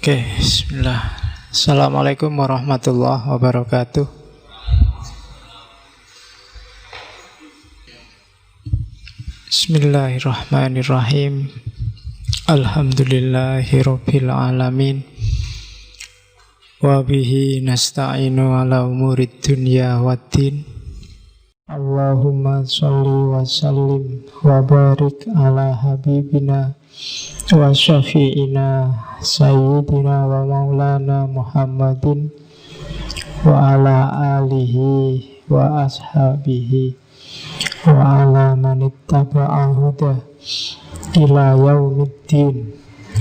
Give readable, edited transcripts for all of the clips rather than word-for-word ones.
Oke, bismillah. Assalamualaikum warahmatullahi wabarakatuh. Bismillahirrahmanirrahim. Alhamdulillahirabbil alamin. Wa bihi nasta'inu ala umurid dunya waddin. Allahumma sholli wa sallim wa barik ala habibina wa syafi'ina sayyidina wa maulana Muhammadin wa ala alihi wa ashabihi wa ala manittaba'a huda ila yaumiddin.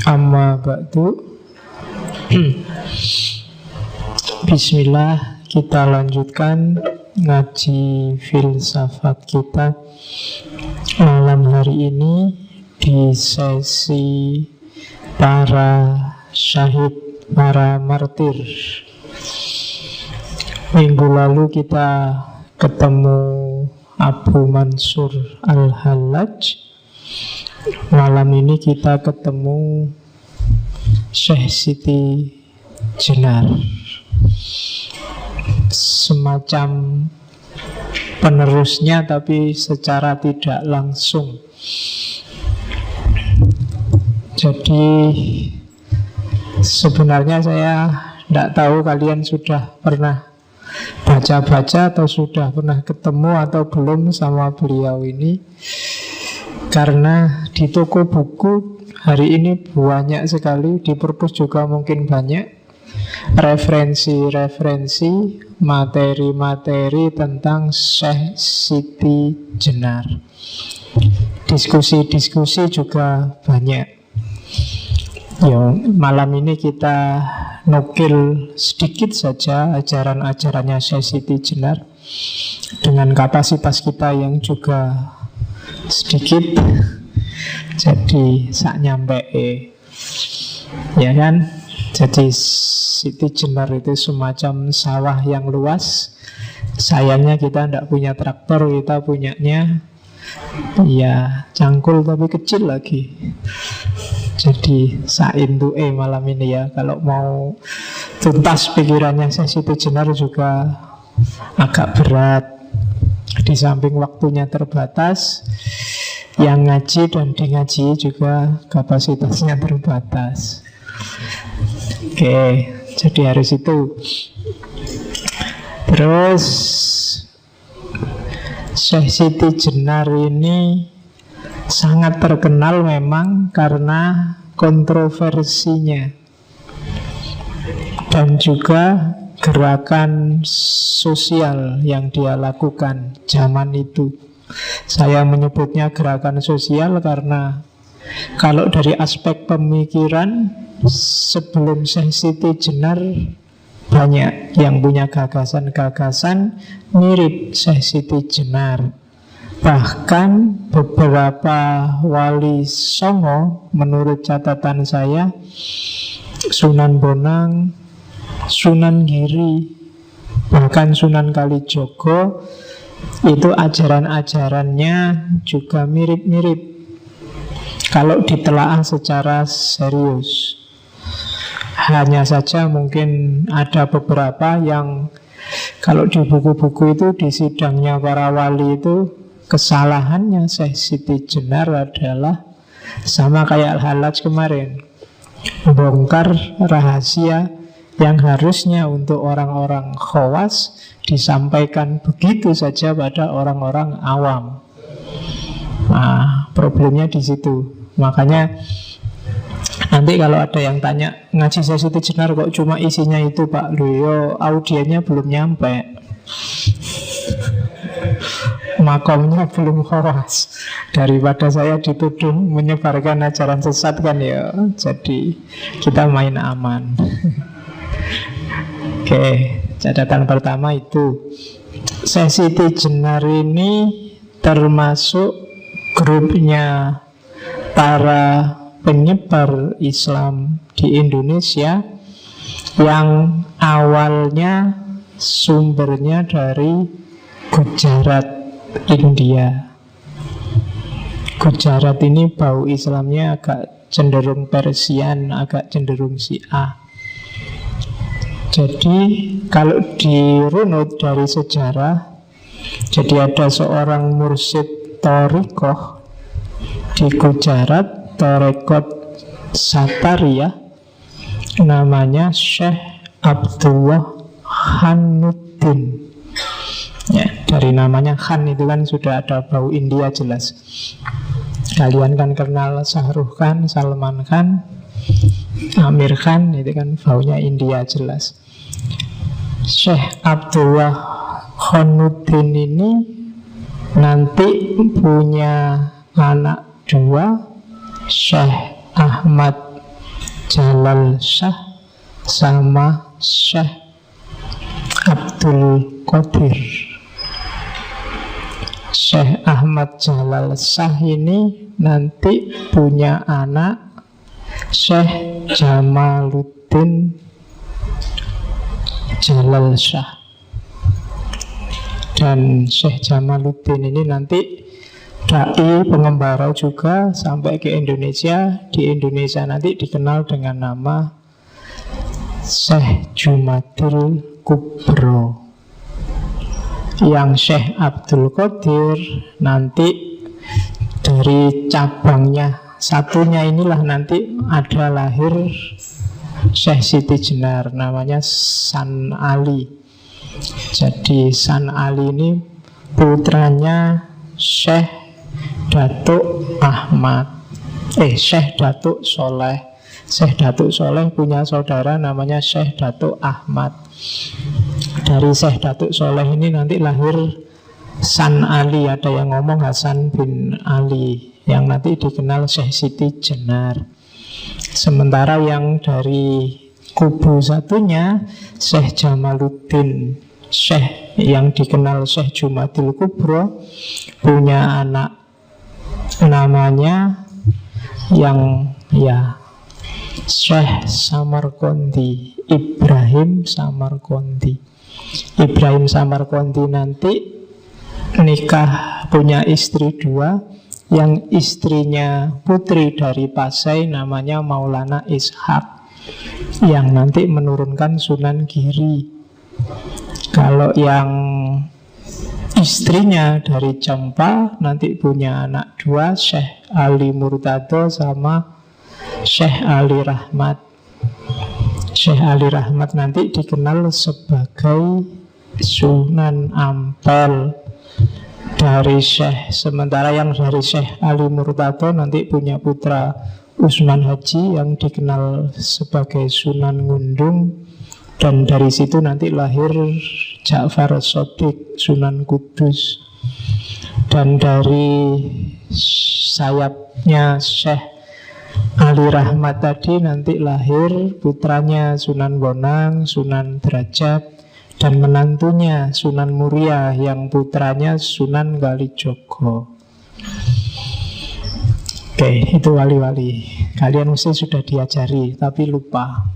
Amma ba'du. Bismillah, kita lanjutkan ngaji filsafat kita malam hari ini di sesi para syahid, para martir. Minggu lalu kita ketemu Abu Mansur Al-Hallaj. Malam ini kita ketemu Syekh Siti Jenar, semacam penerusnya tapi secara tidak langsung. Jadi sebenarnya saya tidak tahu kalian sudah pernah baca-baca atau sudah pernah ketemu atau belum sama beliau ini. Karena di toko buku hari ini banyak sekali, di perpus juga mungkin banyak referensi-referensi, materi-materi tentang Syekh Siti Jenar. Diskusi-diskusi juga banyak. Malam ini kita nukil sedikit saja ajaran-ajarannya Syekh Siti Jenar dengan kapasitas kita yang juga sedikit. Jadi sak nyampe ya kan. Jadi Siti Jenar itu semacam sawah yang luas. Sayangnya kita tidak punya traktor, kita punyanya ya cangkul tapi kecil lagi. Jadi saintu malam ini ya. Kalau mau tuntas pikirannya Siti Jenar juga agak berat. Di samping waktunya terbatas, yang ngaji dan di ngaji juga kapasitasnya terbatas. Oke, jadi harus itu. Terus Syekh Siti Jenar ini sangat terkenal memang karena kontroversinya dan juga gerakan sosial yang dia lakukan zaman itu. Saya menyebutnya gerakan sosial karena kalau dari aspek pemikiran, sebelum Syekh Siti Jenar banyak yang punya gagasan-gagasan mirip Syekh Siti Jenar. Bahkan beberapa wali songo menurut catatan saya, Sunan Bonang, Sunan Giri, bahkan Sunan Kalijogo, itu ajaran-ajarannya juga mirip-mirip kalau ditelaah secara serius. Hanya saja mungkin ada beberapa yang kalau di buku-buku itu, di sidangnya para wali itu, kesalahannya Syekh Siti Jenar adalah sama kayak Al-Hallaj kemarin, bongkar rahasia yang harusnya untuk orang-orang khawas disampaikan begitu saja pada orang-orang awam. Nah, problemnya di situ. Makanya nanti kalau ada yang tanya, ngaji Syekh Siti Jenar kok cuma isinya itu Pak? Loh, audiennya belum nyampe, makomnya belum khawas. Daripada saya dituduh menyebarkan ajaran sesat kan ya. Jadi kita main aman. Oke, catatan pertama itu, Syekh Siti Jenar ini termasuk grupnya para penyebar Islam di Indonesia yang awalnya sumbernya dari Gujarat, India. Gujarat ini bau Islamnya agak cenderung Persian, agak cenderung Syiah. Jadi kalau dirunut dari sejarah, jadi ada seorang mursyid Thariqah di Gujarat, Tarekat Satariyah, namanya Syekh Abdullah Khanuddin. Ya, dari namanya Khan itu kan sudah ada bau India jelas. Kalian kan kenal Shahrukh Khan, Salman Khan, Amir Khan, itu kan baunya India jelas. Syekh Abdullah Khanuddin ini nanti punya anak dua, Syekh Ahmad Jalal Shah sama Syekh Abdul Qadir. Syekh Ahmad Jalal Shah ini nanti punya anak Syekh Jamaluddin Jalal Shah. Dan Syekh Jamaluddin ini nanti dai pengembara juga sampai ke Indonesia. Di Indonesia nanti dikenal dengan nama Syekh Jumadil Kubro. Yang Syekh Abdul Qadir nanti dari cabangnya satunya inilah nanti ada lahir Syekh Siti Jenar, namanya San Ali. Jadi San Ali ini putranya Syekh Datuk Ahmad, Syekh Datuk Soleh. Syekh Datuk Soleh punya saudara namanya Syekh Datuk Ahmad. Dari Syekh Datuk Soleh ini nanti lahir San Ali. Ada yang ngomong Hasan bin Ali, yang nanti dikenal Syekh Siti Jenar. Sementara yang dari kubu satunya Syekh Jamaluddin Syekh, yang dikenal Syekh Jumadil Kubro, punya anak namanya yang Syekh Samarqandi, Ibrahim Samarqandi. Ibrahim Samarqandi nanti nikah, punya istri dua. Yang istrinya putri dari Pasai namanya Maulana Ishaq, yang nanti menurunkan Sunan Giri. Kalau yang istrinya dari Cempa nanti punya anak dua, Syekh Ali Murtado sama Syekh Ali Rahmat. Syekh Ali Rahmat nanti dikenal sebagai Sunan Ampel dari Syekh. Sementara yang dari Syekh Ali Murtado nanti punya putra Usman Haji yang dikenal sebagai Sunan Ngundung. Dan dari situ nanti lahir Ja'far Shadiq, Sunan Kudus. Dan dari sayapnya Syekh Ali Rahmat tadi nanti lahir putranya Sunan Bonang, Sunan Derajat, dan menantunya Sunan Muria yang putranya Sunan Kalijogo. Oke, itu wali-wali. Kalian mesti sudah diajari, tapi lupa.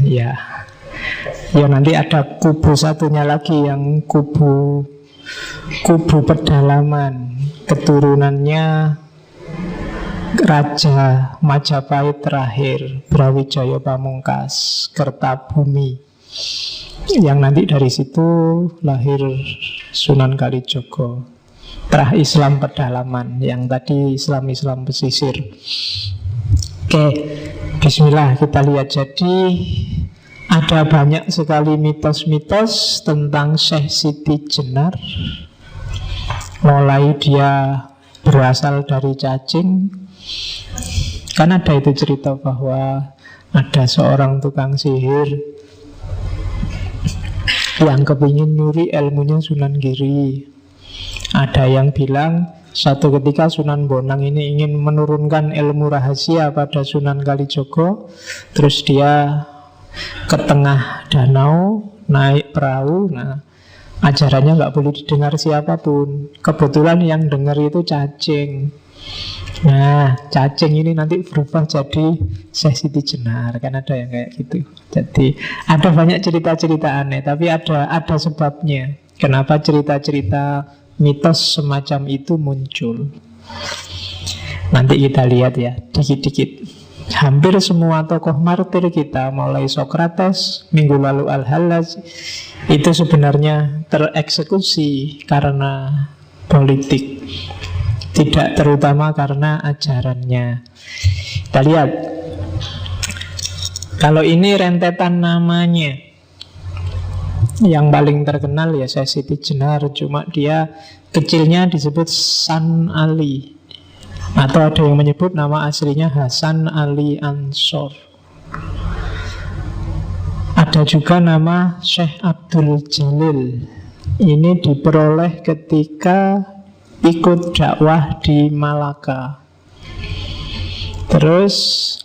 Ya, nanti ada kubu satunya lagi, yang kubu pedalaman. Keturunannya Raja Majapahit terakhir, Brawijaya Pamungkas, Kertabumi. Yang nanti dari situ lahir Sunan Kalijogo. Terah Islam pedalaman, yang tadi Islam pesisir. Oke, bismillah, kita lihat. Jadi ada banyak sekali mitos-mitos tentang Syekh Siti Jenar. Mulai dia berasal dari cacing. Kan ada itu cerita bahwa ada seorang tukang sihir yang kepingin nyuri ilmunya Sunan Giri. Ada yang bilang satu ketika Sunan Bonang ini ingin menurunkan ilmu rahasia pada Sunan Kalijogo. Terus dia ke tengah danau, naik perahu. Nah, ajarannya nggak boleh didengar siapapun. Kebetulan yang dengar itu cacing. Nah, cacing ini nanti berubah jadi Syekh Siti Jenar. Kan ada yang kayak gitu. Jadi ada banyak cerita-cerita aneh, tapi ada sebabnya. Kenapa cerita-cerita mitos semacam itu muncul. Nanti kita lihat ya, dikit-dikit. Hampir semua tokoh martir kita, mulai Sokrates, minggu lalu Al-Hallaj, itu sebenarnya tereksekusi karena politik, tidak terutama karena ajarannya. Kita lihat. Kalau ini rentetan namanya, yang paling terkenal ya Syekh Siti Jenar, cuma dia kecilnya disebut San Ali, atau ada yang menyebut nama aslinya Hasan Ali Ansor. Ada juga nama Syekh Abdul Jalil. Ini diperoleh ketika ikut dakwah di Malaka. Terus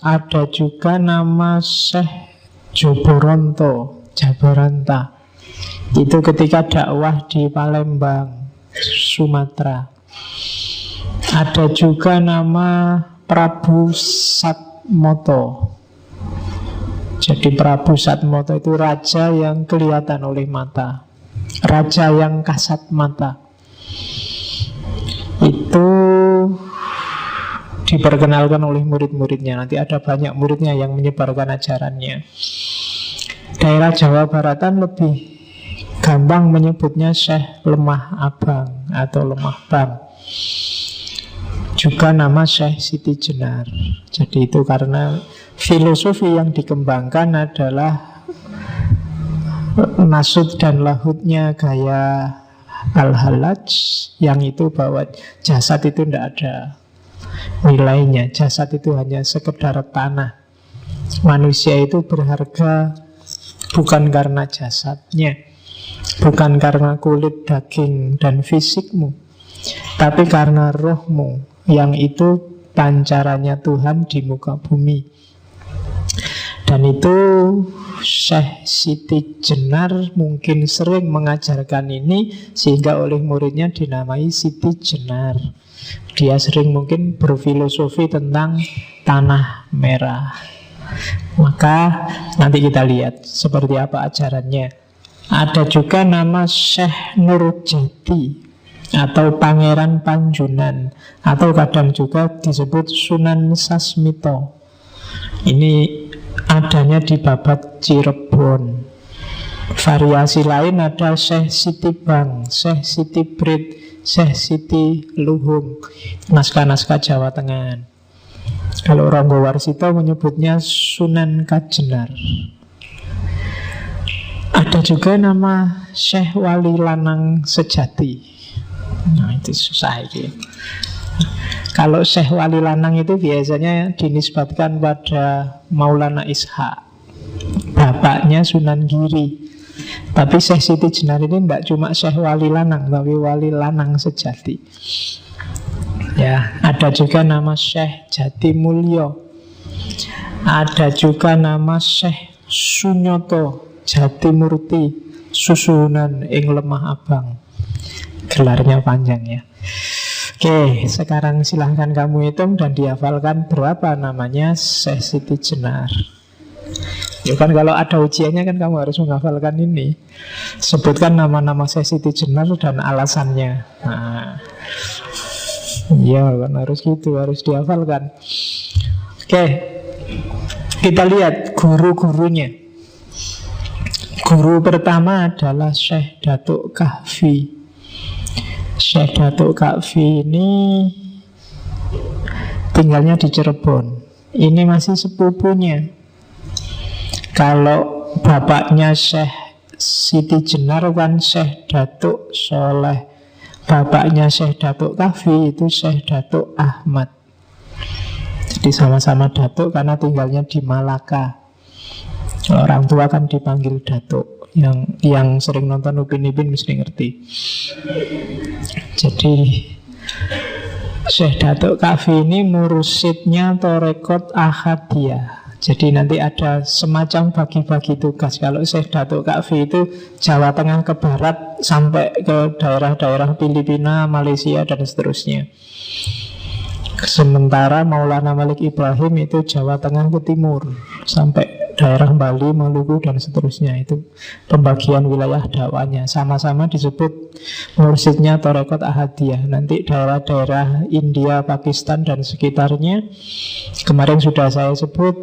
ada juga nama Syekh Joboronto, Jabaranta. Itu ketika dakwah di Palembang, Sumatera. Ada juga nama Prabu Satmoto. Jadi Prabu Satmoto itu raja yang kelihatan oleh mata, raja yang kasat mata. Itu diperkenalkan oleh murid-muridnya. Nanti ada banyak muridnya yang menyebarkan ajarannya. Daerah Jawa Baratan lebih gampang menyebutnya Syekh Lemah Abang atau Lemah Bang. Juga nama Syekh Siti Jenar. Jadi itu karena filosofi yang dikembangkan adalah nasud dan lahutnya gaya Al-Hallaj, yang itu bahwa jasad itu tidak ada nilainya. Jasad itu hanya sekedar tanah. Manusia itu berharga bukan karena jasadnya, bukan karena kulit, daging, dan fisikmu, tapi karena rohmu, yang itu pancarannya Tuhan di muka bumi. Dan itu Syekh Siti Jenar mungkin sering mengajarkan ini, sehingga oleh muridnya dinamai Siti Jenar. Dia sering mungkin berfilosofi tentang tanah merah. Maka nanti kita lihat seperti apa ajarannya. Ada juga nama Syekh Nurjati atau Pangeran Panjunan, atau kadang juga disebut Sunan Sasmito. Ini adanya di Babat Cirebon. Variasi lain ada Syekh Siti Bang, Syekh Siti Brit, Syekh Siti Luhung, naskah-naskah Jawa Tengah. Kalau Ronggo Warsito menyebutnya Sunan Kajenar. Ada juga nama Syekh Wali Lanang Sejati. Nah itu susah itu. Kalau Syekh Wali Lanang itu biasanya dinisbatkan pada Maulana Ishaq, bapaknya Sunan Giri. Tapi Syekh Siti Jenar ini tidak cuma Syekh Wali Lanang, tapi Wali Lanang Sejati. Ya, ada juga nama Syekh Jati Mulyo. Ada juga nama Syekh Sunyoto Jati Murti Susunan ing Lemah Abang. Gelarnya panjang ya. Oke, sekarang silahkan kamu hitung dan dihafalkan berapa namanya Syekh Siti Jenar. Ya kan kalau ada ujiannya kan kamu harus menghafalkan ini. Sebutkan nama-nama Syekh Siti Jenar dan alasannya. Nah, iya kan harus gitu, harus dihafalkan. Oke, kita lihat guru-gurunya. Guru pertama adalah Syekh Datuk Kahfi. Syekh Datuk Kahfi ini tinggalnya di Cirebon. Ini masih sepupunya. Kalau bapaknya Syekh Siti Jenar kan Syekh Datuk Soleh, bapaknya Syekh Datuk Kahfi itu Syekh Datuk Ahmad. Jadi sama-sama Datuk karena tinggalnya di Malaka. Orang tua kan dipanggil Datuk. Yang sering nonton Upin Ipin mesti ngerti. Jadi Syekh Datuk Kahfi ini mursyidnya Torekot Ahadiyah. Jadi nanti ada semacam bagi-bagi tugas. Kalau Syekh Datuk Kahfi itu Jawa Tengah ke barat sampai ke daerah-daerah Filipina, Malaysia dan seterusnya. Sementara Maulana Malik Ibrahim itu Jawa Tengah ke timur sampai daerah Bali, Maluku, dan seterusnya. Itu pembagian wilayah dakwahnya. Sama-sama disebut mursyidnya Tarekat Ahadiyah. Nanti daerah-daerah India, Pakistan, dan sekitarnya, kemarin sudah saya sebut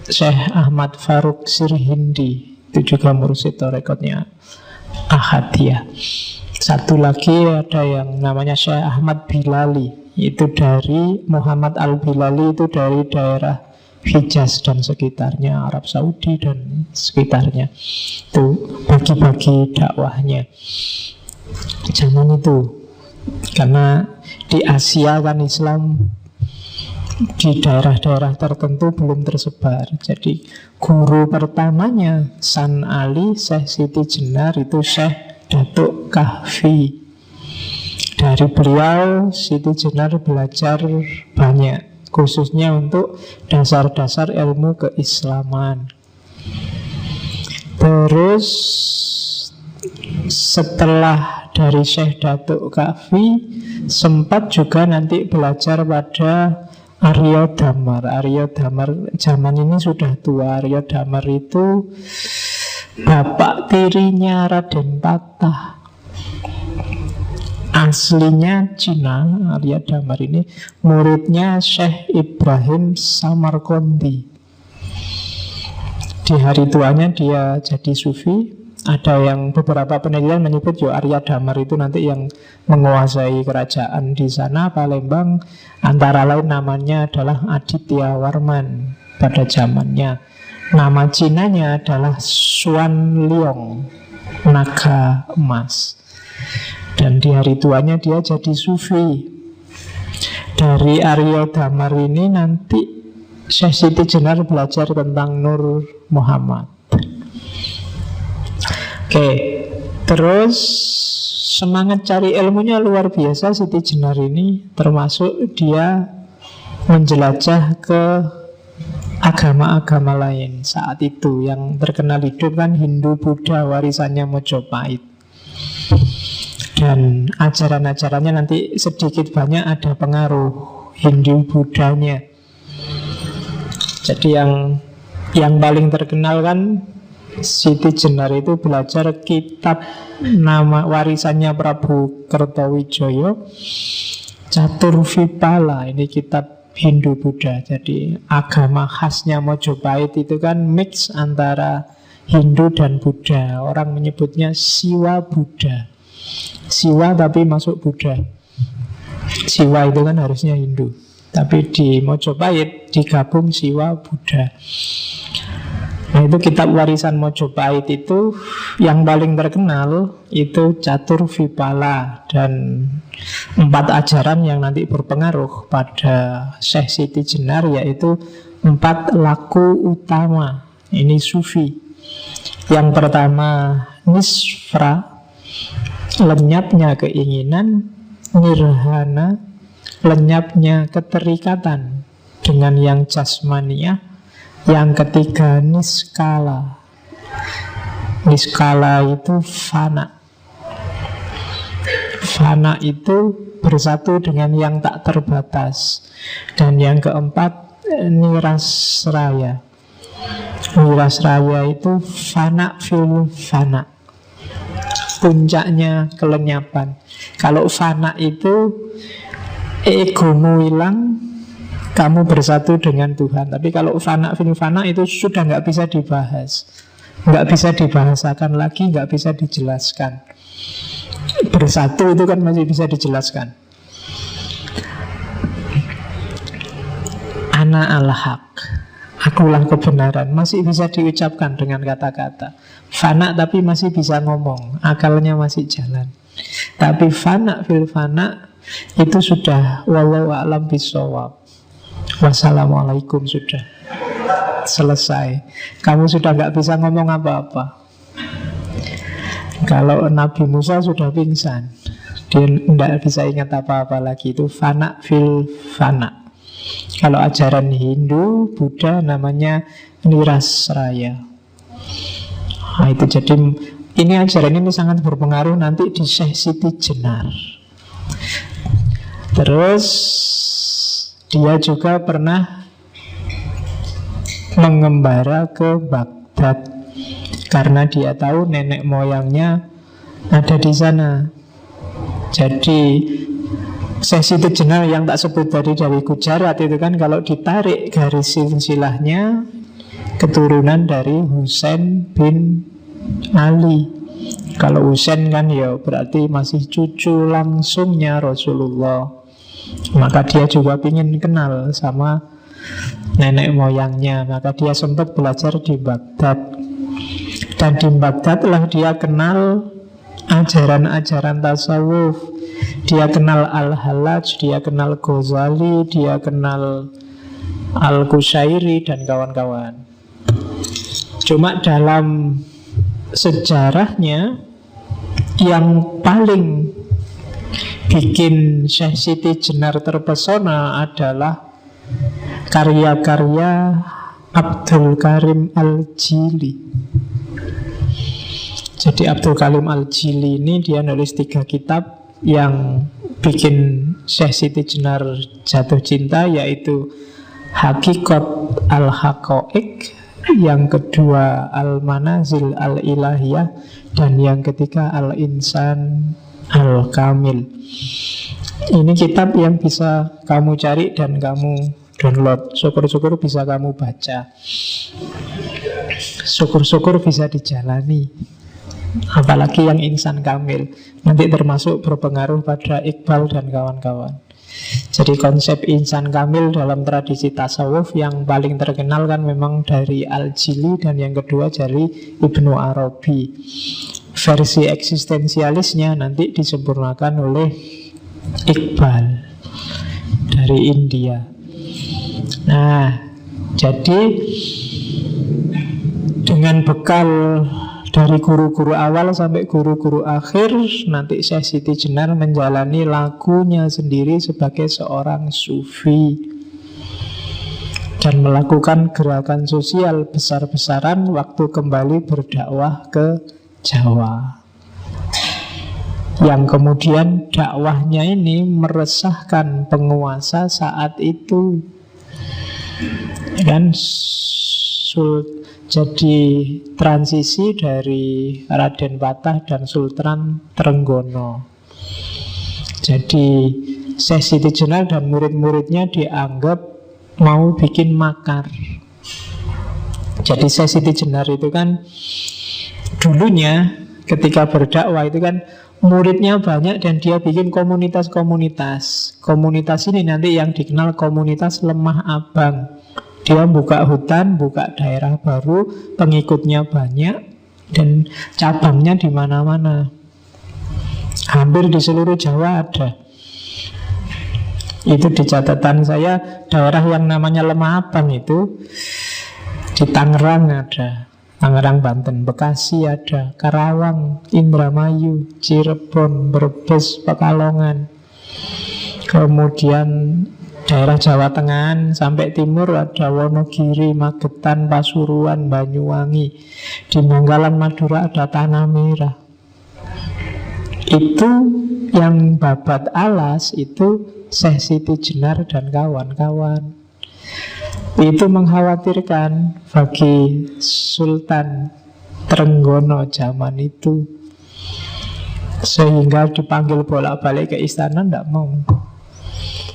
Syekh Ahmad Faruk Sirhindi, itu juga mursyid Tarekatnya Ahadiyah. Satu lagi ada yang namanya Syekh Ahmad Bilali, itu dari Muhammad Al-Bilali, itu dari daerah Hijaz dan sekitarnya, Arab Saudi dan sekitarnya. Itu bagi-bagi dakwahnya zaman itu. Karena di Asia kan Islam di daerah-daerah tertentu belum tersebar. Jadi guru pertamanya San Ali, Syekh Siti Jenar, itu Syekh Datuk Kahfi. Dari beliau Siti Jenar belajar banyak, khususnya untuk dasar-dasar ilmu keislaman. Terus setelah dari Syekh Datuk Kahfi, sempat juga nanti belajar pada Arya Damar. Arya Damar zaman ini sudah tua. Arya Damar itu bapak tirinya Raden Patah. Aslinya Cina. Arya Damar ini muridnya Syekh Ibrahim Samarqandi. Di hari tuanya dia jadi sufi. Ada yang beberapa penelitian menyebut Arya Damar itu nanti yang menguasai kerajaan di sana, Palembang. Antara lain namanya adalah Aditya Warman pada zamannya. Nama Cinanya adalah Xuan Liong, naga emas. Dan di hari tuanya dia jadi sufi. Dari Arya Damar ini nanti Syekh Siti Jenar belajar tentang Nur Muhammad. Oke, terus semangat cari ilmunya luar biasa Siti Jenar ini. Termasuk dia menjelajah ke agama-agama lain saat itu. Yang terkenal hidup kan Hindu, Buddha, warisannya Mojopahit. Dan ajaran-ajarannya nanti sedikit banyak ada pengaruh Hindu Buddhanya. Jadi yang paling terkenal kan Siti Jenar itu belajar kitab nama warisannya Prabu Kertawijaya, Caturvipala. Ini kitab Hindu Buddha. Jadi agama khasnya Mojopahit itu kan mix antara Hindu dan Buddha. Orang menyebutnya Siwa Buddha. Siwa tapi masuk Buddha. Siwa itu kan harusnya Hindu, tapi di Mojopahit digabung Siwa Buddha. Nah itu kitab warisan Mojopahit itu yang paling terkenal itu Caturvipala. Dan 4 ajaran yang nanti berpengaruh pada Syekh Siti Jenar, yaitu 4 laku utama. Ini sufi. Yang pertama nisfra, lenyapnya keinginan. Nirhana, lenyapnya keterikatan dengan yang jasmaniah. Yang ketiga niskala. Niskala itu fana. Fana itu bersatu dengan yang tak terbatas. Dan yang keempat nirasraya. Nirasraya itu fana fil fana, puncaknya kelenyapan. Kalau fana itu egomu hilang, kamu bersatu dengan Tuhan. Tapi kalau fana fil fana itu sudah nggak bisa dibahas, nggak bisa dibahasakan lagi, nggak bisa dijelaskan. Bersatu itu kan masih bisa dijelaskan. Ana al-haq, akulah kebenaran, masih bisa diucapkan dengan kata-kata. Fana tapi masih bisa ngomong, akalnya masih jalan. Tapi fana fil fana itu sudah wallahu a'lam bishawab. Wassalamualaikum, sudah selesai. Kamu sudah gak bisa ngomong apa-apa. Kalau Nabi Musa sudah pingsan, dia tidak bisa ingat apa-apa lagi. Itu fana fil fana. Kalau ajaran Hindu, Buddha namanya nirasraya. Nah itu jadi ini ajaran ini sangat berpengaruh nanti di Syekh Siti Jenar. Terus dia juga pernah mengembara ke Baghdad karena dia tahu nenek moyangnya ada di sana. Jadi Syekh Siti Jenar yang tak sebut tadi dari Gujarat itu kan, kalau ditarik garis silsilahnya, keturunan dari Husain bin Ali. Kalau Husain kan ya berarti masih cucu langsungnya Rasulullah. Maka dia juga ingin kenal sama nenek moyangnya. Maka dia sempat belajar di Baghdad. Dan di Baghdad lah dia kenal ajaran-ajaran tasawuf. Dia kenal Al-Hallaj, dia kenal Ghazali, dia kenal Al-Qushairi dan kawan-kawan. Cuma dalam sejarahnya yang paling bikin Syekh Siti Jenar terpesona adalah karya-karya Abdul Karim Al-Jili. Jadi Abdul Karim Al-Jili ini dia nulis 3 kitab yang bikin Syekh Siti Jenar jatuh cinta, yaitu Hakikat Al-Haqaiq, yang kedua Al-Manazil Al-Ilahiyah, dan yang ketiga Al-Insan Al-Kamil. Ini kitab yang bisa kamu cari dan kamu download. Syukur-syukur bisa kamu baca. Syukur-syukur bisa dijalani. Apalagi yang Insan Kamil, nanti termasuk berpengaruh pada Iqbal dan kawan-kawan. Jadi konsep Insan Kamil dalam tradisi tasawuf yang paling terkenal kan memang dari Al-Jili, dan yang kedua dari Ibnu Arabi. Versi eksistensialisnya nanti disempurnakan oleh Iqbal dari India. Nah, jadi dengan bekal dari guru-guru awal sampai guru-guru akhir, nanti Syekh Siti Jenar menjalani lakunya sendiri sebagai seorang sufi dan melakukan gerakan sosial besar-besaran waktu kembali berdakwah ke Jawa, yang kemudian dakwahnya ini meresahkan penguasa saat itu. Kan jadi transisi dari Raden Patah dan Sultan Trenggono. Jadi Syekh Siti Jenar dan murid-muridnya dianggap mau bikin makar. Jadi Syekh Siti Jenar itu kan dulunya ketika berdakwah itu kan muridnya banyak dan dia bikin komunitas-komunitas. Komunitas ini nanti yang dikenal komunitas Lemah Abang. Dia buka hutan, buka daerah baru, pengikutnya banyak dan cabangnya di mana-mana. Hampir di seluruh Jawa ada. Itu di catatan saya, daerah yang namanya Lemah Abang itu di Tangerang ada, Tangerang Banten, Bekasi ada, Karawang, Indramayu, Cirebon, Brebes, Pekalongan. Kemudian daerah Jawa Tengah sampai timur ada Wonogiri, Magetan, Pasuruan, Banyuwangi. Di Bangkalan, Madura ada Tanah Merah. Itu yang babat alas itu Syekh Siti Jenar dan kawan-kawan. Itu mengkhawatirkan bagi Sultan Trenggono zaman itu, sehingga dipanggil bolak-balik ke istana, tidak mau.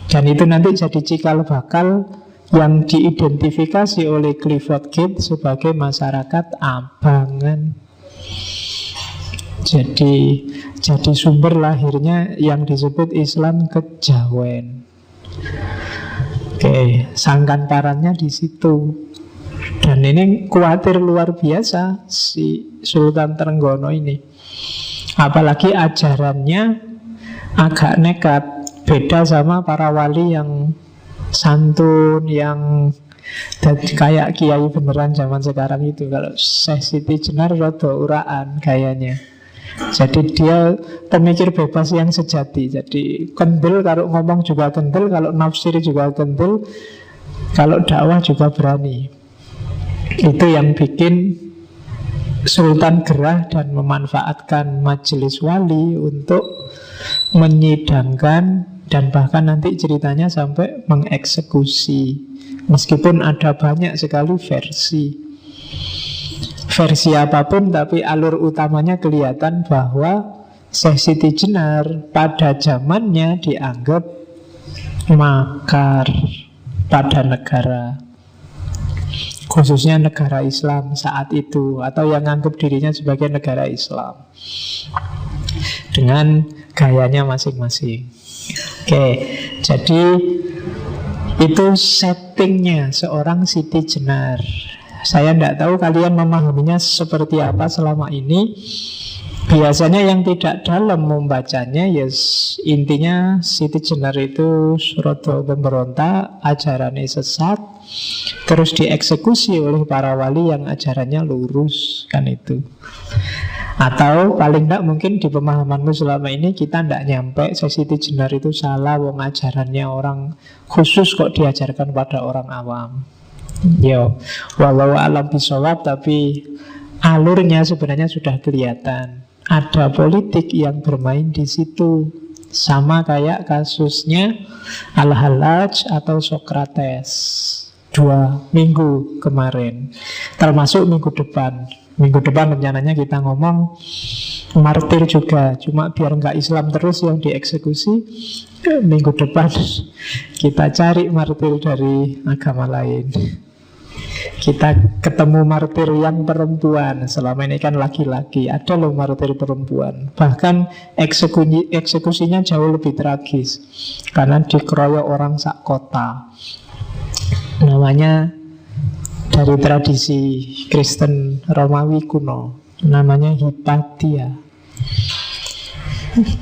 Dan itu nanti jadi cikal bakal yang diidentifikasi oleh Clifford Gate sebagai masyarakat abangan. Jadi sumber lahirnya yang disebut Islam kejawen. Oke, sangkan parannya di situ. Dan ini khawatir luar biasa si Sultan Trenggono ini. Apalagi ajarannya agak nekat, beda sama para wali yang santun, yang kayak kiai beneran zaman sekarang itu. Kalau Syekh Siti Jenar rada uraan kayaknya. Jadi dia pemikir bebas yang sejati. Jadi kendel, kalau ngomong juga kendel, kalau nafsir juga kendel, kalau dakwah juga berani. Itu yang bikin Sultan gerah dan memanfaatkan majelis wali untuk menyidangkan dan bahkan nanti ceritanya sampai mengeksekusi. Meskipun ada banyak sekali versi apapun, tapi alur utamanya kelihatan bahwa Syekh Siti Jenar pada zamannya dianggap makar pada negara, khususnya negara Islam saat itu, atau yang anggap dirinya sebagai negara Islam, dengan gayanya masing-masing. Oke, jadi itu settingnya seorang Siti Jenar. Saya tidak tahu kalian memahaminya seperti apa selama ini. Biasanya yang tidak dalam membacanya, yes, intinya Siti Jenar itu Suroto pemberontak, ajarannya sesat, terus dieksekusi oleh para wali yang ajarannya lurus, kan itu. Atau paling tidak mungkin di pemahamanmu selama ini kita tidak nyampe Siti Jenar itu salah, wong ajarannya orang khusus kok diajarkan pada orang awam. Yo, walau alam bisawab, tapi alurnya sebenarnya sudah kelihatan. Ada politik yang bermain di situ, sama kayak kasusnya Al-Hallaj atau Sokrates 2 minggu kemarin, termasuk minggu depan. Minggu depan rencananya kita ngomong martir juga, cuma biar nggak Islam terus yang dieksekusi. Minggu depan kita cari martir dari agama lain. Kita ketemu martir yang perempuan. Selama ini kan laki-laki, ada loh martir perempuan. Bahkan eksekusinya jauh lebih tragis, karena dikeroyok orang sak kota. Namanya dari tradisi Kristen Romawi kuno, namanya Hipatia,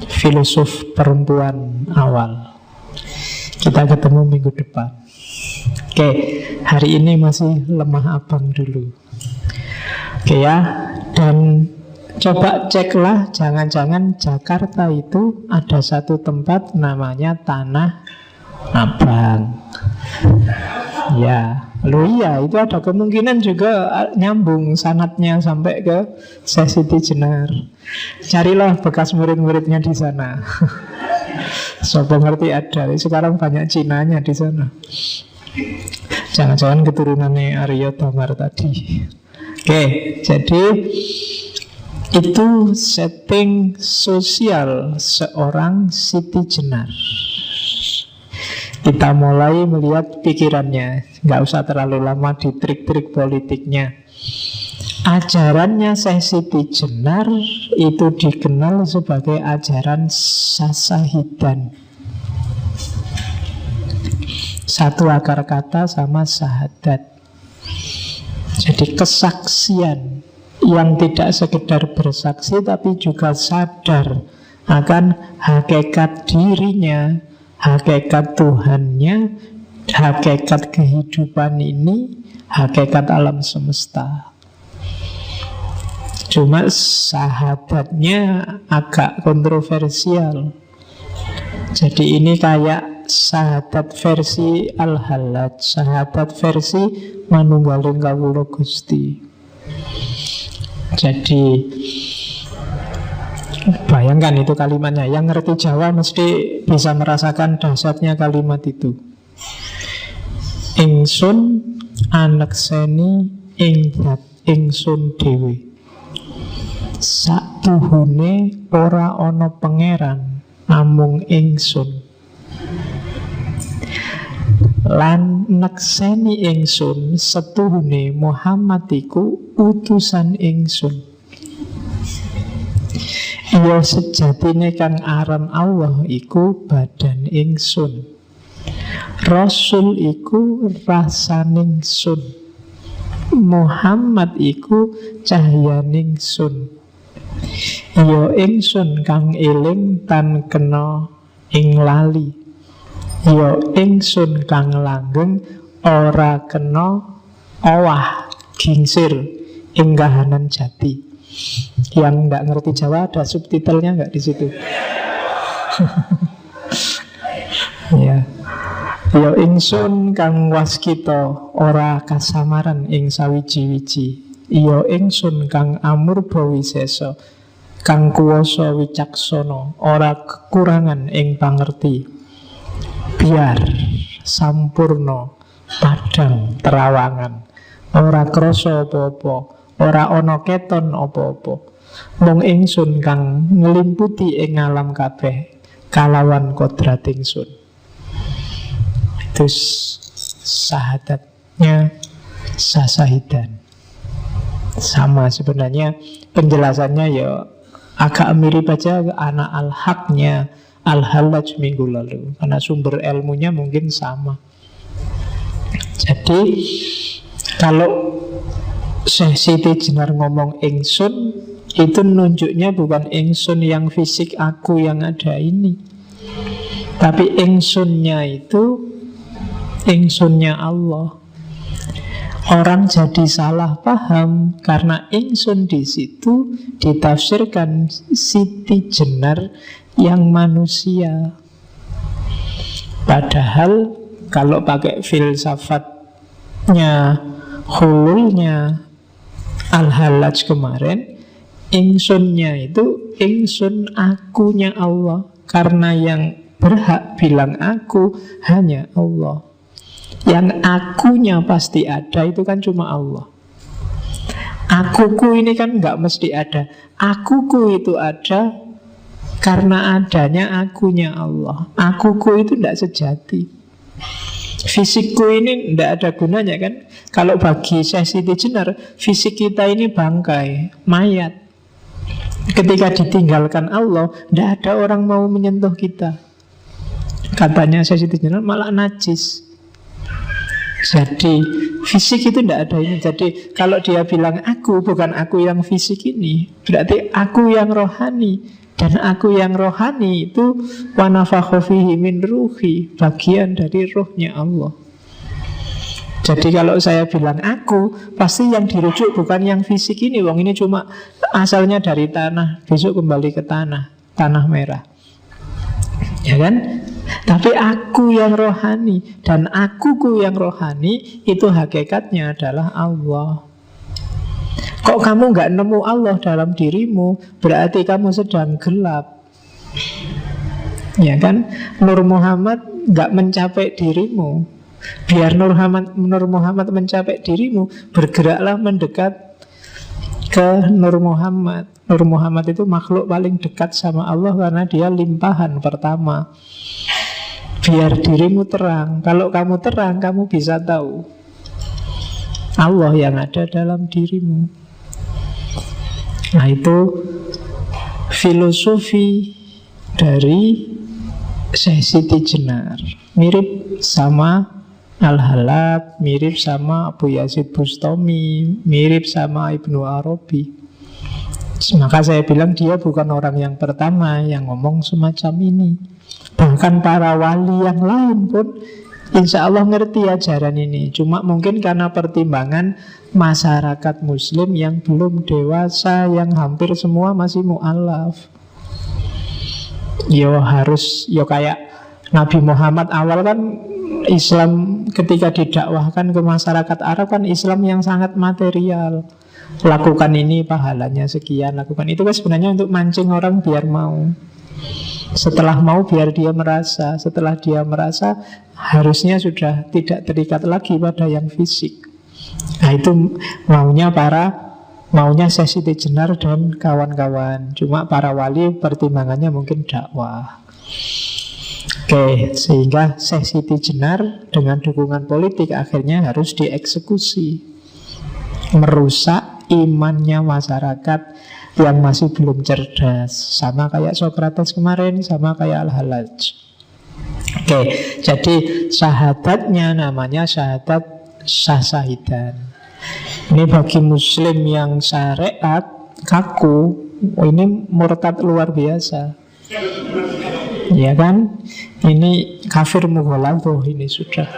filosof perempuan awal. Kita ketemu minggu depan. Oke, hari ini masih lemah abang dulu. Oke ya, dan coba ceklah, jangan-jangan Jakarta itu ada satu tempat namanya Tanah Abang. Ya, lo iya, itu ada kemungkinan juga nyambung sanadnya sampai ke Syekh Siti Jenar. Carilah bekas murid-muridnya di sana. Sopo ngerti ada, sekarang banyak Cinanya di sana. Jangan-jangan keturunannya Arya Damar tadi. Oke, jadi itu setting sosial seorang Siti Jenar. Kita mulai melihat pikirannya. Nggak usah terlalu lama di trik-trik politiknya. Ajarannya Syekh Siti Jenar itu dikenal sebagai ajaran Sasahidan. Satu akar kata sama syahadat. Jadi kesaksian yang tidak sekedar bersaksi, tapi juga sadar akan hakikat dirinya, hakikat Tuhannya, hakikat kehidupan ini, hakikat alam semesta. Cuma syahadatnya agak kontroversial. Jadi ini kayak syahadat versi Al-Hallaj, syahadat versi Manunggaling Kawula Gusti. Jadi bayangkan itu kalimatnya. Yang ngerti Jawa mesti bisa merasakan dahsyatnya kalimat itu. Ingsun anekseni ing zat ingsun dhewe. Saktuhune ora ana pangeran namung ingsun. Lan nekseni ingsun setuhune Muhammad iku utusan ingsun. Iya sejatine kang aran Allah iku badan ingsun. Rasul iku rasaning sun. Muhammad iku cahyaning sun. Iya ingsun kang eling tan kena ing lali. Ya ingsun kang langgeng ora kena owah gingsir ing kahanan jati. Yang nggak ngerti Jawa ada subtitlenya nggak di situ? Ya. Ya ingsun kang waskita ora kasamaran ing sawiji-wiji. Ya ingsun kang amurba wisesa kang kuwasa wicaksana ora kekurangan ing pangerti. biar, sampurno, padang, terawangan, ora krasa apa-apa, ora ana keton apa-apa. Mung ingsun kang nglimputi ing alam kabeh kalawan kodrat ingsun. Itu syahadatnya Sasahidan. Sama sebenarnya penjelasannya ya agak mirip aja anak al-haqnya Al-Hallaj minggu lalu, karena sumber ilmunya mungkin sama. Jadi kalau Syekh Siti Jenar ngomong ingsun, itu nunjuknya bukan ingsun yang fisik aku yang ada ini, tapi ingsunnya itu ingsunnya Allah. Orang jadi salah paham karena ingsun di situ ditafsirkan Siti Jenar yang manusia. Padahal kalau pakai filsafatnya hululnya Al-Hallaj kemarin, ingsunnya itu ingsun akunya Allah. Karena yang berhak bilang aku hanya Allah. Yang akunya pasti ada itu kan cuma Allah. Akuku ini kan nggak mesti ada. Akuku itu ada karena adanya akunya Allah. Akuku itu tidak sejati. Fisikku ini tidak ada gunanya kan. Kalau bagi Syekh Siti Jenar, fisik kita ini bangkai, mayat. Ketika ditinggalkan Allah, tidak ada orang mau menyentuh kita. Katanya Syekh Siti Jenar malah najis. Jadi fisik itu tidak ada ini. Jadi kalau dia bilang aku, bukan aku yang fisik ini, berarti aku yang rohani. Dan aku yang rohani itu wa nafakha fihi min ruhi, bagian dari ruhnya Allah. Jadi kalau saya bilang aku, pasti yang dirujuk bukan yang fisik ini. Wong ini cuma asalnya dari tanah, besok kembali ke tanah, tanah merah. Ya kan? Tapi aku yang rohani, dan akuku yang rohani itu hakikatnya adalah Allah. Kok kamu nggak nemu Allah dalam dirimu, berarti kamu sedang gelap. Ya kan? Nur Muhammad nggak mencapai dirimu. Biar Nur Muhammad mencapai dirimu, bergeraklah mendekat ke Nur Muhammad. Nur Muhammad itu makhluk paling dekat sama Allah karena dia limpahan pertama. Biar dirimu terang. Kalau kamu terang, kamu bisa tahu Allah yang ada dalam dirimu. Nah itu filosofi dari Syekh Siti Jenar. Mirip sama Al-Hallaj, mirip sama Abu Yazid Bustami, mirip sama Ibnu Arabi. Maka saya bilang dia bukan orang yang pertama yang ngomong semacam ini. Bahkan para wali yang lain pun insya Allah ngerti ajaran ini. Cuma mungkin karena pertimbangan masyarakat muslim yang belum dewasa, yang hampir semua masih mu'alaf. Yo harus, yo kayak Nabi Muhammad awal kan Islam ketika didakwahkan ke masyarakat Arab kan Islam yang sangat material. Lakukan ini pahalanya sekian, lakukan itu kan sebenarnya untuk mancing orang biar mau. Setelah mau biar dia merasa. Setelah dia merasa harusnya sudah tidak terikat lagi pada yang fisik. Nah itu maunya Syekh Siti Jenar dan kawan-kawan. Cuma para wali pertimbangannya mungkin dakwah. Oke, sehingga Syekh Siti Jenar dengan dukungan politik akhirnya harus dieksekusi. Merusak imannya masyarakat yang masih belum cerdas. Sama kayak Sokrates kemarin, sama kayak Al-Hallaj. Oke, jadi syahadatnya namanya syahadat Sasahidan. Ini bagi muslim yang syariat kaku, ini murtad luar biasa. Ya kan? Ini kafir mughaladzah ini sudah.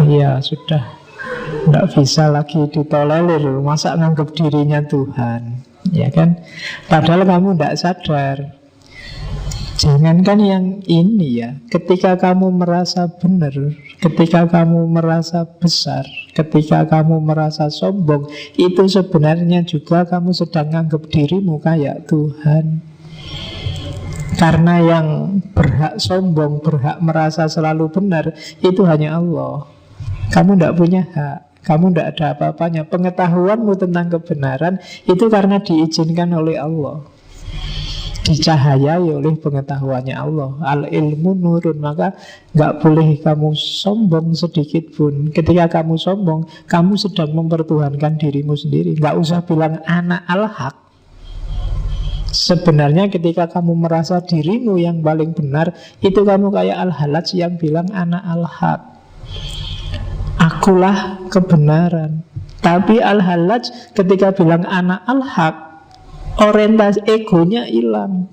Iya, sudah. Tidak bisa lagi ditolerir. Masa nganggap dirinya Tuhan, ya kan? Padahal kamu tidak sadar. Jangankan yang ini ya, ketika kamu merasa benar, ketika kamu merasa besar, ketika kamu merasa sombong, itu sebenarnya juga kamu sedang nganggap dirimu kayak Tuhan. Karena yang berhak sombong, berhak merasa selalu benar, itu hanya Allah. Kamu tidak punya hak, kamu tidak ada apa-apanya. Pengetahuanmu tentang kebenaran itu karena diizinkan oleh Allah, dicahayai oleh pengetahuannya Allah. Al-ilmu nurun. Maka nggak boleh kamu sombong sedikit pun. Ketika kamu sombong, kamu sedang mempertuhankan dirimu sendiri. Nggak usah bilang anak al-haq. Sebenarnya ketika kamu merasa dirimu yang paling benar, itu kamu kayak Al-Halaj yang bilang anak al-haq, akulah kebenaran. Tapi Al-Halaj ketika bilang anak al-haq, orientasi egonya hilang.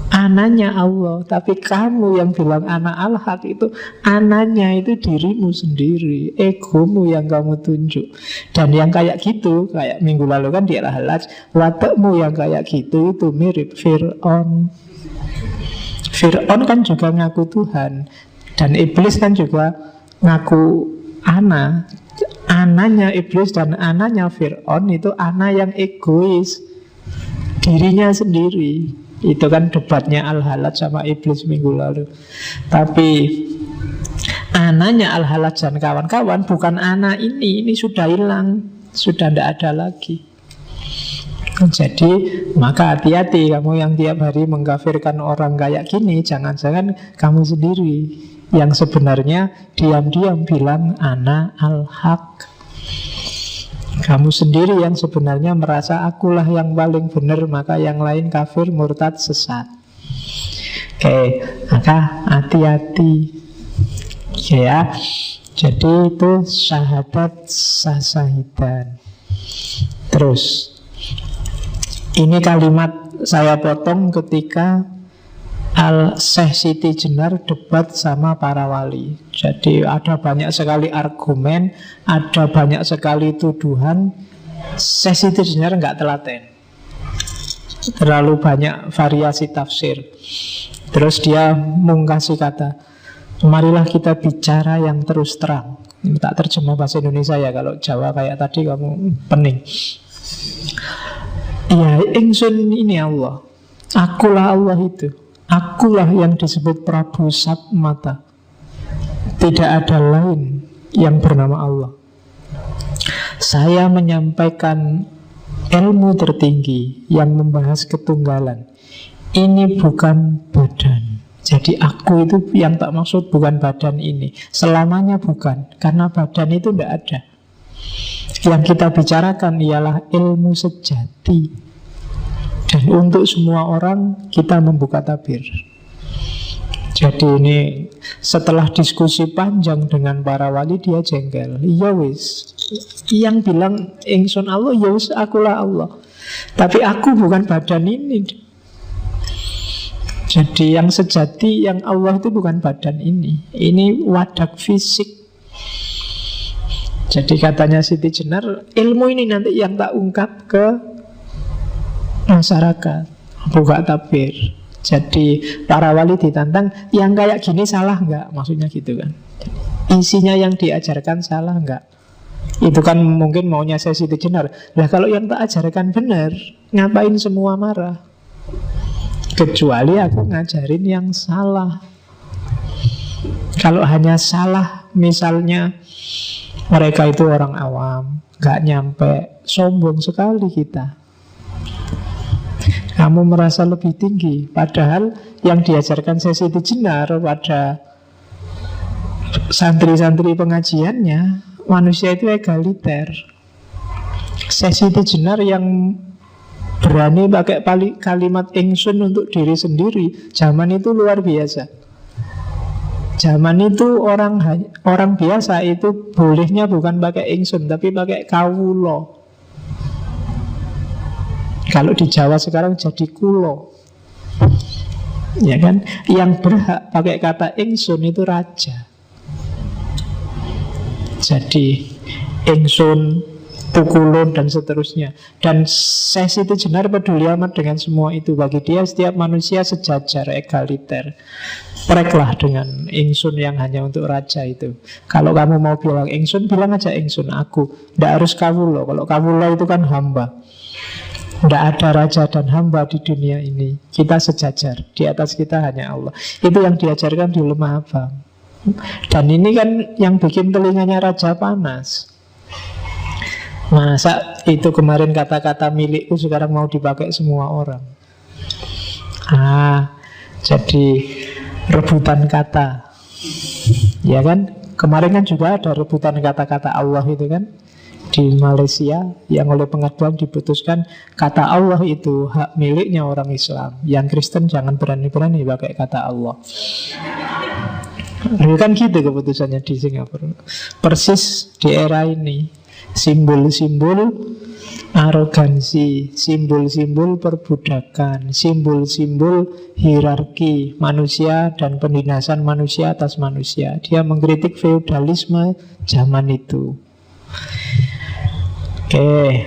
Ananya Allah. Tapi kamu yang bilang anak al-haq itu, ananya itu dirimu sendiri, egomu yang kamu tunjuk. Dan yang kayak gitu, kayak minggu lalu kan di Al-Halaj, watakmu yang kayak gitu itu mirip Fir'aun. Fir'aun kan juga ngaku Tuhan, dan iblis kan juga ngaku ana. Ananya iblis dan ananya Fir'aun itu ana yang egois, dirinya sendiri. Itu kan debatnya Al-Halaj sama iblis minggu lalu. Tapi ananya Al-Halaj dan kawan-kawan bukan ana ini sudah hilang, sudah tidak ada lagi. Jadi maka hati-hati kamu yang tiap hari mengkafirkan orang kayak gini. Jangan-jangan kamu sendiri yang sebenarnya diam-diam bilang ana al-haq. Kamu sendiri yang sebenarnya merasa akulah yang paling benar, maka yang lain kafir, murtad, sesat. Oke, maka hati-hati. Oke ya. Jadi itu syahadat sasahidan. Terus ini kalimat saya potong ketika Al-Syekh Siti Jenar debat sama para wali. Jadi ada banyak sekali argumen, ada banyak sekali tuduhan. Syekh Siti Jenar nggak telaten, terlalu banyak variasi tafsir. Terus dia mengkasih kata, marilah kita bicara yang terus terang. Ini tak terjemah bahasa Indonesia ya, kalau Jawa kayak tadi kamu pening. Ya, ingsun ini Allah, akulah Allah itu. Akulah yang disebut Prabu Satmata. Tidak ada lain yang bernama Allah. Saya menyampaikan ilmu tertinggi yang membahas ketunggalan. Ini bukan badan. Jadi aku itu yang tak maksud bukan badan ini. Selamanya bukan, karena badan itu tidak ada. Yang kita bicarakan ialah ilmu sejati. Dan untuk semua orang kita membuka tabir. Jadi ini setelah diskusi panjang dengan para wali, dia jengkel. Ya wis, yang bilang ingsun Allah, ya wis akulah Allah. Tapi aku bukan badan ini. Jadi yang sejati, yang Allah itu bukan badan ini. Ini wadak fisik. Jadi katanya Siti Jenar, ilmu ini nanti yang tak ungkap ke masyarakat, buka tabir. Jadi para wali ditantang, yang kayak gini salah nggak? Maksudnya gitu kan. Isinya yang diajarkan salah nggak? Itu kan mungkin maunya saya Siti Jenar. Lah kalau yang tak ajarkan benar, ngapain semua marah? Kecuali aku ngajarin yang salah. Kalau hanya salah, misalnya mereka itu orang awam, nggak nyampe, sombong sekali kita. Kamu merasa lebih tinggi, padahal yang diajarkan Siti Jenar pada santri-santri pengajiannya, manusia itu egaliter. Siti Jenar yang berani pakai kalimat ingsun untuk diri sendiri, zaman itu luar biasa. Zaman itu orang biasa itu bolehnya bukan pakai ingsun, tapi pakai kawulo. Kalau di Jawa sekarang jadi kulo, ya kan? Yang berhak pakai kata ingsun itu raja. Jadi ingsun, pukulun dan seterusnya. Dan Siti Jenar peduli amat dengan semua itu. Bagi dia setiap manusia sejajar, egaliter. Preklah dengan ingsun yang hanya untuk raja itu. Kalau kamu mau bilang ingsun, bilang aja ingsun aku. Tidak harus kawulo. Kalau kawulo itu kan hamba. Tidak ada raja dan hamba di dunia ini. Kita sejajar. Di atas kita hanya Allah. Itu yang diajarkan di Lemah Abang. Dan ini kan yang bikin telinganya raja panas. Masa itu kemarin kata-kata milikku sekarang mau dipakai semua orang. Jadi rebutan kata. Ya kan? Kemarin kan juga ada rebutan kata-kata Allah itu kan, di Malaysia, yang oleh pengadilan diputuskan kata Allah itu hak miliknya orang Islam. Yang Kristen jangan berani-berani pakai kata Allah. Kan gitu keputusannya di Singapura. Persis di era ini. Simbol-simbol arogansi, simbol-simbol perbudakan, simbol-simbol hierarki manusia dan penindasan manusia atas manusia. Dia mengkritik feodalisme zaman itu. Oke.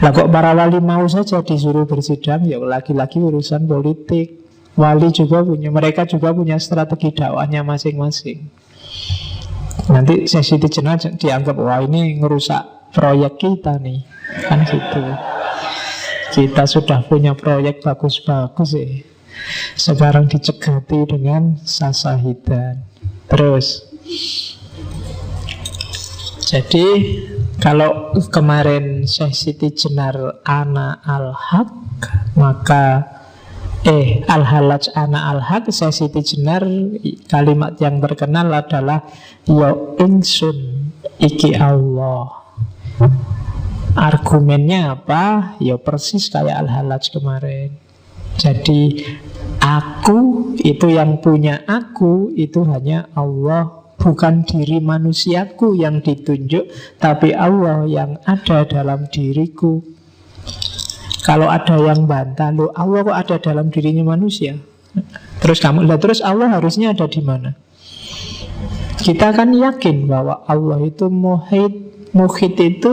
Lah kok para wali mau saja disuruh bersidang? Ya lagi-lagi urusan politik. Wali juga mereka juga punya strategi dakwahnya masing-masing. Nanti sesi jenak dianggap wah ini ngerusak proyek kita nih, kan gitu. Kita sudah punya proyek bagus-bagus sekarang dicegati dengan sasahidan. Terus, jadi kalau kemarin Syekh Siti Jenar ana al-haq, maka al-halaj ana al-haq, Syekh Siti Jenar kalimat yang terkenal adalah yo ingsun iki Allah. Argumennya apa? Ya persis kayak al-halaj kemarin. Jadi aku itu yang punya aku itu hanya Allah, bukan diri manusiaku yang ditunjuk, tapi Allah yang ada dalam diriku. Kalau ada yang bantah, loh Allah kok ada dalam dirinya manusia? Terus terus Allah harusnya ada di mana? Kita kan yakin bahwa Allah itu muhit itu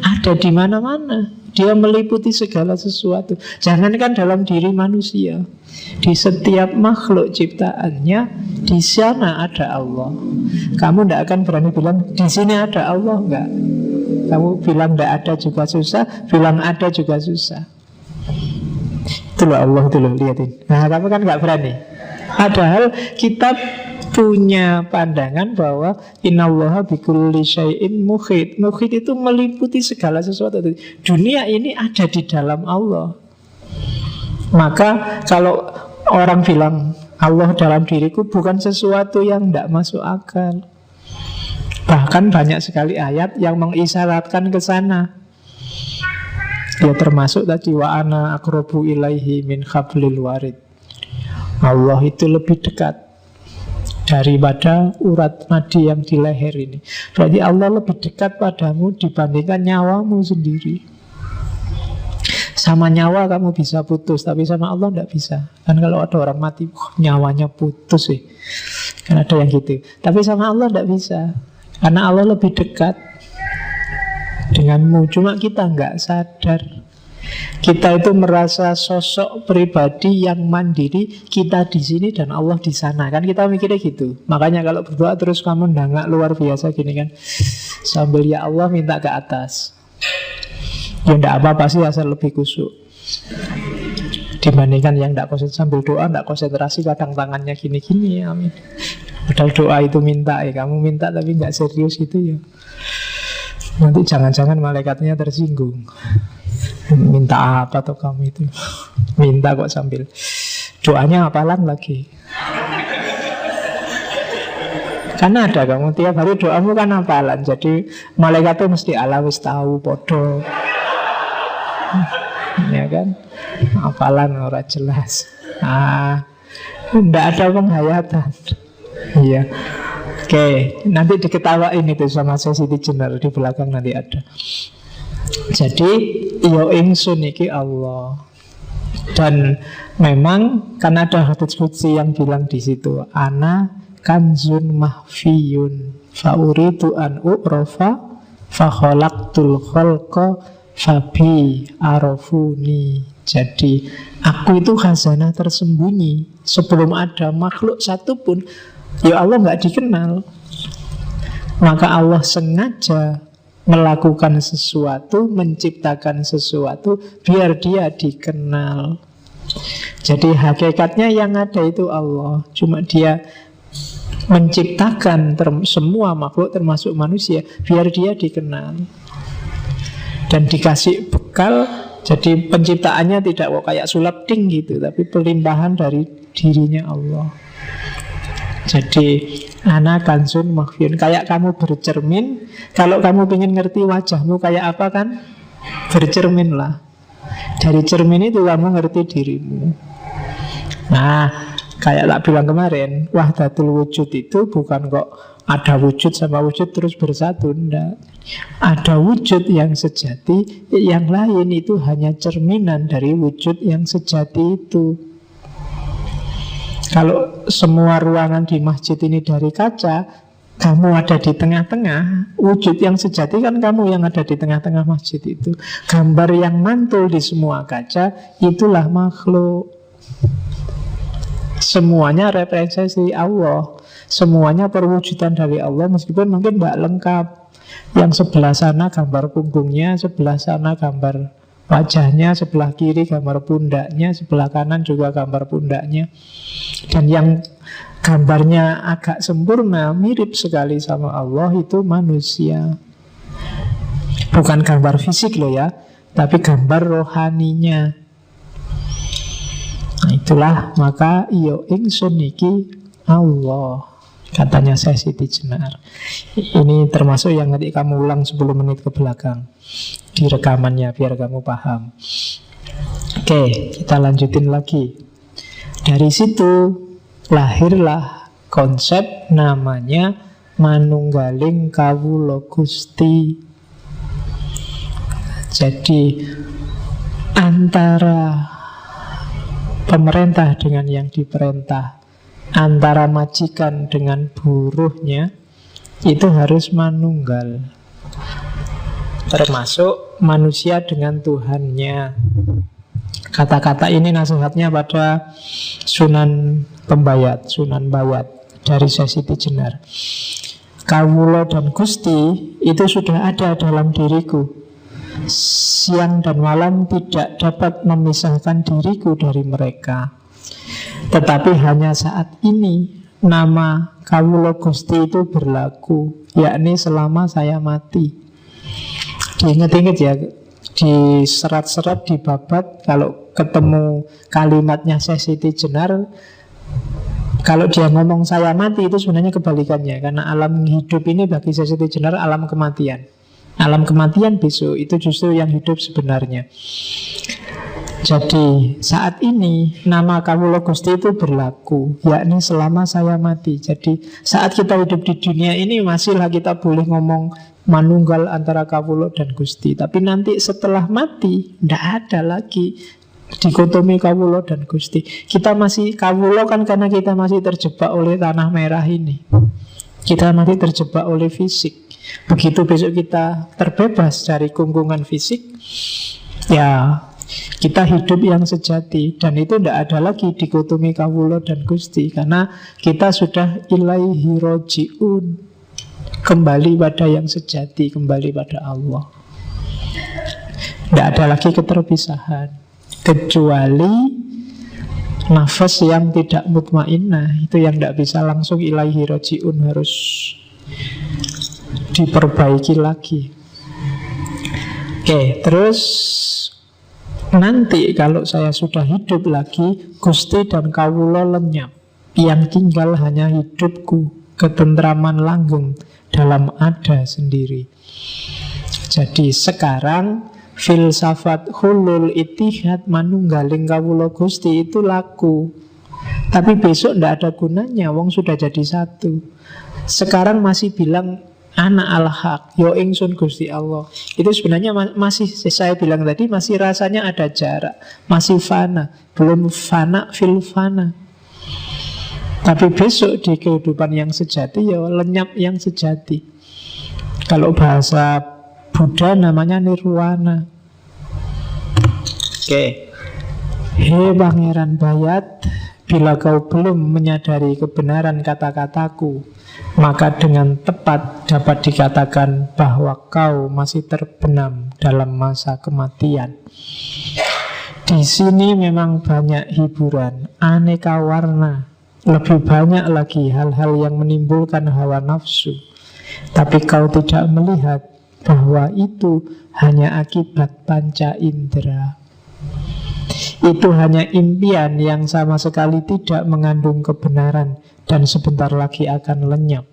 ada di mana-mana. Dia meliputi segala sesuatu. Jangankan dalam diri manusia, di setiap makhluk ciptaannya, di sana ada Allah. Kamu tidak akan berani bilang di sini ada Allah, enggak. Kamu bilang tidak ada juga susah, bilang ada juga susah. Itulah Allah itu loh, lihatin. Nah kamu kan nggak berani. Padahal kita punya pandangan bahwa innallaha bikulli syai'in muhit. Muhit itu meliputi segala sesuatu. Dunia ini ada di dalam Allah. Maka kalau orang bilang Allah dalam diriku, bukan sesuatu yang tidak masuk akal. Bahkan banyak sekali ayat yang mengisyaratkan ke sana. Ya termasuk tadi wa ana aqrabu ilaihi min hablil warid. Allah itu lebih dekat daripada urat nadi yang di leher ini. Berarti Allah lebih dekat padamu dibandingkan nyawamu sendiri. Sama nyawa kamu bisa putus, tapi sama Allah tidak bisa. Kan kalau ada orang mati, nyawanya putus sih. Kan ada yang gitu. Tapi sama Allah tidak bisa, karena Allah lebih dekat denganmu. Cuma kita nggak sadar. Kita itu merasa sosok pribadi yang mandiri, kita di sini dan Allah di sana. Kan kita mikirnya gitu. Makanya kalau berdoa terus kamu nggak luar biasa gini kan, sambil ya Allah minta ke atas. Ya enggak apa-apa sih, asal lebih khusyuk. Dibandingkan yang enggak sambil doa enggak konsentrasi, kadang tangannya gini-gini, amin. Padahal doa itu minta kamu minta tapi enggak serius itu ya. Nanti jangan-jangan malaikatnya tersinggung. Minta apa tuh kamu itu? Minta kok sambil doanya hafalan lagi. Karena ada kamu tiap hari doamu kan hafalan. Jadi malaikat tuh mesti ala wis tahu podo. Ya kan? Hafalan ora jelas. Enggak ada penghayatan. Iya. Oke, nanti diketawain itu sama Siti Jenar di belakang nanti ada. Jadi yo ingsun iki Allah. Dan memang kan ada hadits qudsi yang bilang di situ, ana kanzun mahfiyun fa uridu an u'rafa fa khalaqtul khalqa fabi arafuni. Jadi aku itu khazanah tersembunyi. Sebelum ada makhluk satupun, ya Allah nggak dikenal. Maka Allah sengaja melakukan sesuatu, menciptakan sesuatu, biar dia dikenal. Jadi hakikatnya yang ada itu Allah. Cuma dia menciptakan semua makhluk termasuk manusia, biar dia dikenal. Dan dikasih bekal. Jadi penciptaannya tidak kayak sulap ting gitu, tapi pelimpahan dari dirinya Allah. Jadi ana kansun makhfiyun. Kayak kamu bercermin, kalau kamu ingin ngerti wajahmu kayak apa kan, bercermin lah. Dari cermin itu kamu ngerti dirimu. Nah, kayak tak bilang kemarin, wahdatul wujud itu bukan kok ada wujud sama wujud terus bersatu. Enggak. Ada wujud yang sejati, yang lain itu hanya cerminan dari wujud yang sejati itu. Kalau semua ruangan di masjid ini dari kaca, kamu ada di tengah-tengah, wujud yang sejati kan kamu yang ada di tengah-tengah masjid itu. Gambar yang mantul di semua kaca, itulah makhluk. Semuanya representasi Allah, semuanya perwujudan dari Allah, meskipun mungkin tidak lengkap. Yang sebelah sana gambar punggungnya, sebelah sana gambar wajahnya, sebelah kiri gambar pundaknya, sebelah kanan juga gambar pundaknya. Dan yang gambarnya agak sempurna, mirip sekali sama Allah, itu manusia. Bukan gambar fisik loh ya, tapi gambar rohaninya. Nah itulah, maka iyo ingsun iki Allah, katanya Syekh Siti Jenar. Ini termasuk yang nanti kamu ulang 10 menit ke belakang di rekamannya, biar kamu paham. Oke, kita lanjutin lagi. Dari situ lahirlah konsep namanya manunggaling kawula Gusti. Jadi antara pemerintah dengan yang diperintah, antara majikan dengan buruhnya, itu harus manunggal. Termasuk manusia dengan Tuhannya. Kata-kata ini nasihatnya pada Sunan Pembayat, Sunan Bayat dari Syekh Siti Jenar. Kawula dan Gusti itu sudah ada dalam diriku. Siang dan malam tidak dapat memisahkan diriku dari mereka. Tetapi hanya saat ini nama Kawula Gusti itu berlaku, yakni selama saya mati. Diingat-ingat ya, di serat-serat, di babat, kalau ketemu kalimatnya Syekh Siti Jenar, kalau dia ngomong saya mati, itu sebenarnya kebalikannya. Karena alam hidup ini bagi Syekh Siti Jenar alam kematian. Alam kematian besok itu justru yang hidup sebenarnya. Jadi saat ini nama Kawula Gusti itu berlaku, yakni selama saya mati. Jadi saat kita hidup di dunia ini masihlah kita boleh ngomong manunggal antara Kawula dan Gusti. Tapi nanti setelah mati tidak ada lagi dikotomi Kawula dan Gusti. Kita masih Kawula kan karena kita masih terjebak oleh tanah merah ini. Kita masih terjebak oleh fisik. Begitu besok kita terbebas dari kungkungan fisik, ya kita hidup yang sejati. Dan itu tidak ada lagi dikotomi Kawula dan Gusti, karena kita sudah ilaihi roji'un, kembali pada yang sejati, kembali pada Allah. Tidak ada lagi keterpisahan, kecuali nafas yang tidak mutmainnah, itu yang tidak bisa langsung ilaihi roji'un, harus diperbaiki lagi. Oke, terus nanti kalau saya sudah hidup lagi, Gusti dan Kawula lenyap. Yang tinggal hanya hidupku, ketentraman langgeng dalam ada sendiri. Jadi sekarang filsafat hulul itihad manunggaling Kawula Gusti itu laku. Tapi besok tidak ada gunanya, wong sudah jadi satu. Sekarang masih bilang Ana al-haq, yo ingsun Gusti Allah. Itu sebenarnya masih, saya bilang tadi, masih rasanya ada jarak, masih fana, belum fana fil fana. Tapi besok di kehidupan yang sejati, ya lenyap yang sejati. Kalau bahasa Buddha namanya nirwana. Oke. He Pangeran Bayat, bila kau belum menyadari kebenaran kata-kataku, maka dengan tepat dapat dikatakan bahwa kau masih terbenam dalam masa kematian. Di sini memang banyak hiburan, aneka warna, lebih banyak lagi hal-hal yang menimbulkan hawa nafsu. Tapi kau tidak melihat bahwa itu hanya akibat panca indera. Itu hanya impian yang sama sekali tidak mengandung kebenaran dan sebentar lagi akan lenyap.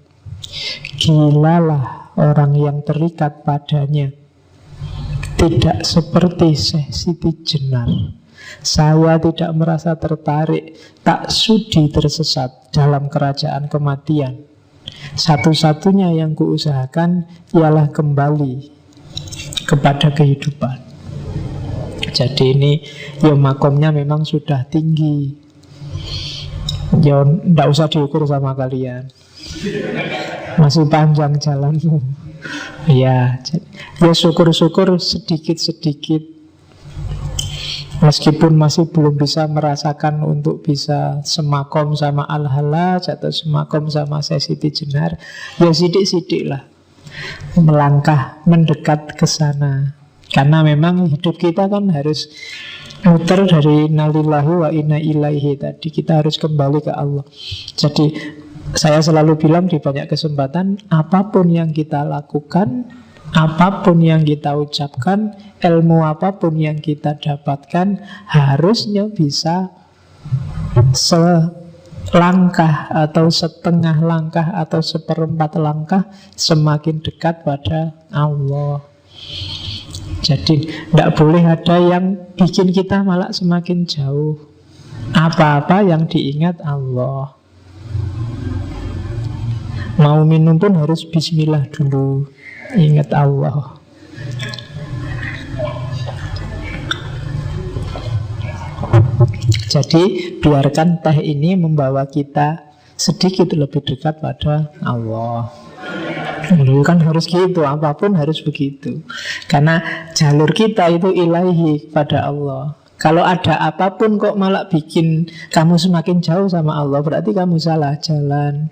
Gilalah orang yang terikat padanya. Tidak seperti Syekh Siti Jenar. Saya tidak merasa tertarik, tak sudi tersesat dalam kerajaan kematian. Satu-satunya yang kuusahakan ialah kembali kepada kehidupan. Jadi ini ya makomnya memang sudah tinggi. Ya tidak usah diukur sama kalian, masih panjang jalanmu. Ya syukur-syukur sedikit-sedikit, meskipun masih belum bisa merasakan untuk bisa semakom sama Al-Hallaj atau semakom sama Syekh Siti Jenar. Ya sidik-sidik lah melangkah mendekat ke sana. Karena memang hidup kita kan harus muter dari innalillahi wa inna ilaihi tadi. Kita harus kembali ke Allah. Jadi saya selalu bilang di banyak kesempatan, apapun yang kita lakukan, apapun yang kita ucapkan, ilmu apapun yang kita dapatkan, harusnya bisa selangkah atau setengah langkah atau seperempat langkah semakin dekat pada Allah. Jadi tidak boleh ada yang bikin kita malah semakin jauh. Apa-apa yang diingat Allah. Mau minum pun harus bismillah dulu, ingat Allah. Jadi biarkan teh ini membawa kita sedikit lebih dekat pada Allah. Dulu kan harus gitu, apapun harus begitu. Karena jalur kita itu ilahi pada Allah. Kalau ada apapun kok malah bikin kamu semakin jauh sama Allah, berarti kamu salah jalan,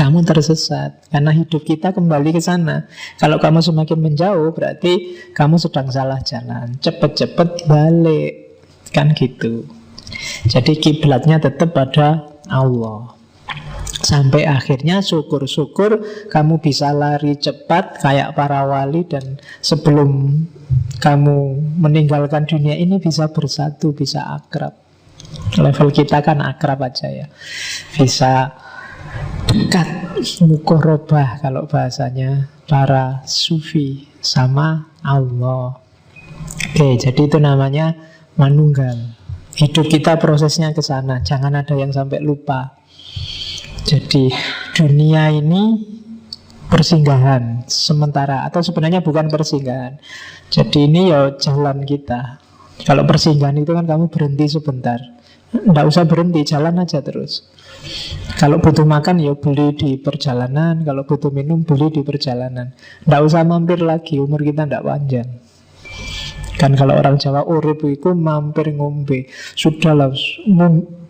kamu tersesat. Karena hidup kita kembali ke sana. Kalau kamu semakin menjauh, berarti kamu sedang salah jalan. Cepet-cepet balik, kan gitu. Jadi kiblatnya tetap pada Allah. Sampai akhirnya syukur-syukur kamu bisa lari cepat kayak para wali, dan sebelum kamu meninggalkan dunia ini bisa bersatu, bisa akrab. Level kita kan akrab aja ya, bisa dekat, mukorobah kalau bahasanya para sufi sama Allah. Oke, jadi itu namanya manunggal. Hidup kita prosesnya ke sana, jangan ada yang sampai lupa. Jadi dunia ini persinggahan sementara, atau sebenarnya bukan persinggahan. Jadi ini ya jalan kita. Kalau persinggahan itu kan kamu berhenti sebentar, nggak usah berhenti, jalan aja terus. Kalau butuh makan ya beli di perjalanan, kalau butuh minum beli di perjalanan. Nggak usah mampir lagi, umur kita nggak panjang. Kan kalau orang Jawa urip itu mampir ngombe. Sudahlah,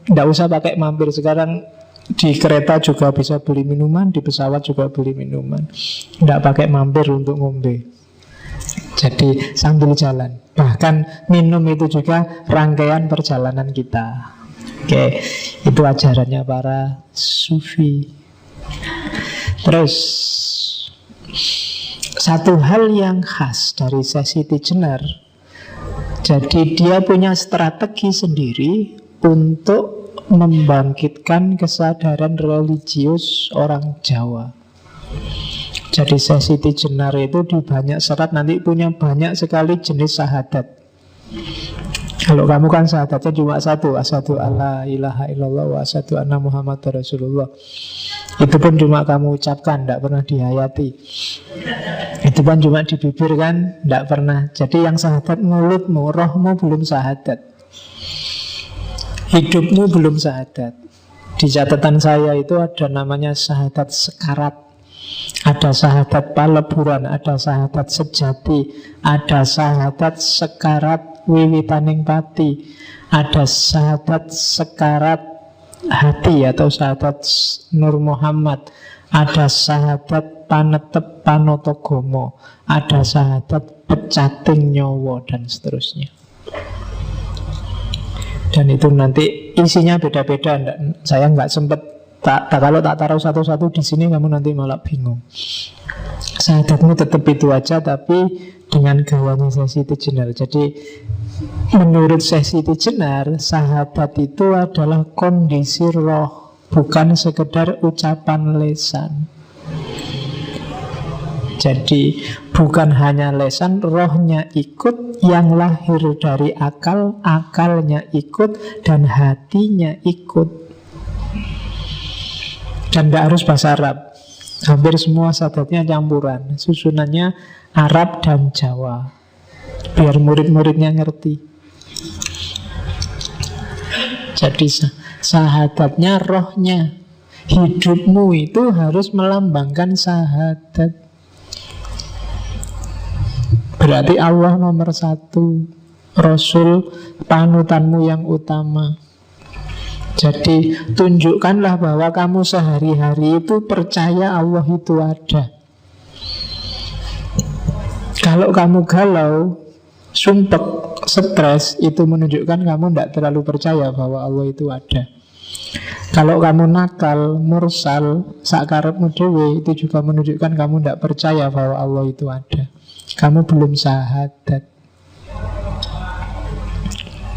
nggak usah pakai mampir. Sekarang di kereta juga bisa beli minuman, di pesawat juga beli minuman. Tidak pakai mampir untuk ngombe. Jadi sambil jalan. Bahkan minum itu juga rangkaian perjalanan kita. Oke, itu ajarannya para sufi. Terus satu hal yang khas dari Syekh Siti Jenar, jadi dia punya strategi sendiri untuk membangkitkan kesadaran religius orang Jawa. Jadi Syekh Siti Jenar itu di banyak serat nanti punya banyak sekali jenis syahadat. Kalau kamu kan syahadatnya cuma satu, asyhadu alla ilaha illallah wa asyhadu anna muhammadar rasulullah. Itu pun cuma kamu ucapkan, tidak pernah dihayati. Itu pun cuma di bibir kan, tidak pernah. Jadi yang syahadat mulutmu, rohmu belum syahadat, hidupmu belum syahadat. Di catatan saya itu ada namanya syahadat sekarat, ada syahadat paleburan, ada syahadat sejati, ada syahadat sekarat wiwitaning pati, ada syahadat sekarat hati atau syahadat Nur Muhammad, ada syahadat panetep panotogomo, ada syahadat pecating nyowo, dan seterusnya. Dan itu nanti isinya beda-beda. Saya nggak sempat kalau tak taruh satu-satu di sini kamu nanti malah bingung. Syahadatmu tetap itu aja, tapi dengan gayanya Siti Jenar. Jadi menurut Siti Jenar, syahadat itu adalah kondisi roh, bukan sekedar ucapan lisan. Jadi bukan hanya lisan, rohnya ikut, yang lahir dari akal, akalnya ikut, dan hatinya ikut. Dan tidak harus bahasa Arab. Hampir semua syahadatnya campuran, susunannya Arab dan Jawa, biar murid-muridnya ngerti. Jadi syahadatnya rohnya. Hidupmu itu harus melambangkan syahadat. Berarti Allah nomor satu, Rasul panutanmu yang utama. Jadi tunjukkanlah bahwa kamu sehari-hari itu percaya Allah itu ada. Kalau kamu galau, sumpek, stres, itu menunjukkan kamu tidak terlalu percaya bahwa Allah itu ada. Kalau kamu nakal, mursal, sakarepmu dhewe, itu juga menunjukkan kamu tidak percaya bahwa Allah itu ada. Kamu belum syahadat.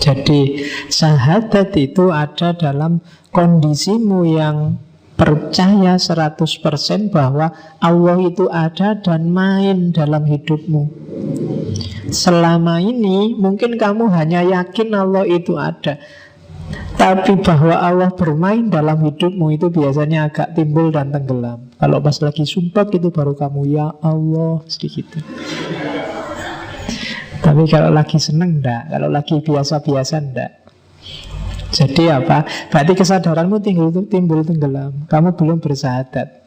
Jadi syahadat itu ada dalam kondisimu yang percaya 100% bahwa Allah itu ada dan main dalam hidupmu. Selama ini mungkin kamu hanya yakin Allah itu ada, tapi bahwa Allah bermain dalam hidupmu itu biasanya agak timbul dan tenggelam. Kalau pas lagi sumpah itu baru kamu ya Allah sedikit. Tapi kalau lagi seneng enggak, kalau lagi biasa-biasa enggak. Jadi apa? Berarti kesadaranmu timbul tenggelam. Kamu belum bersyahadat.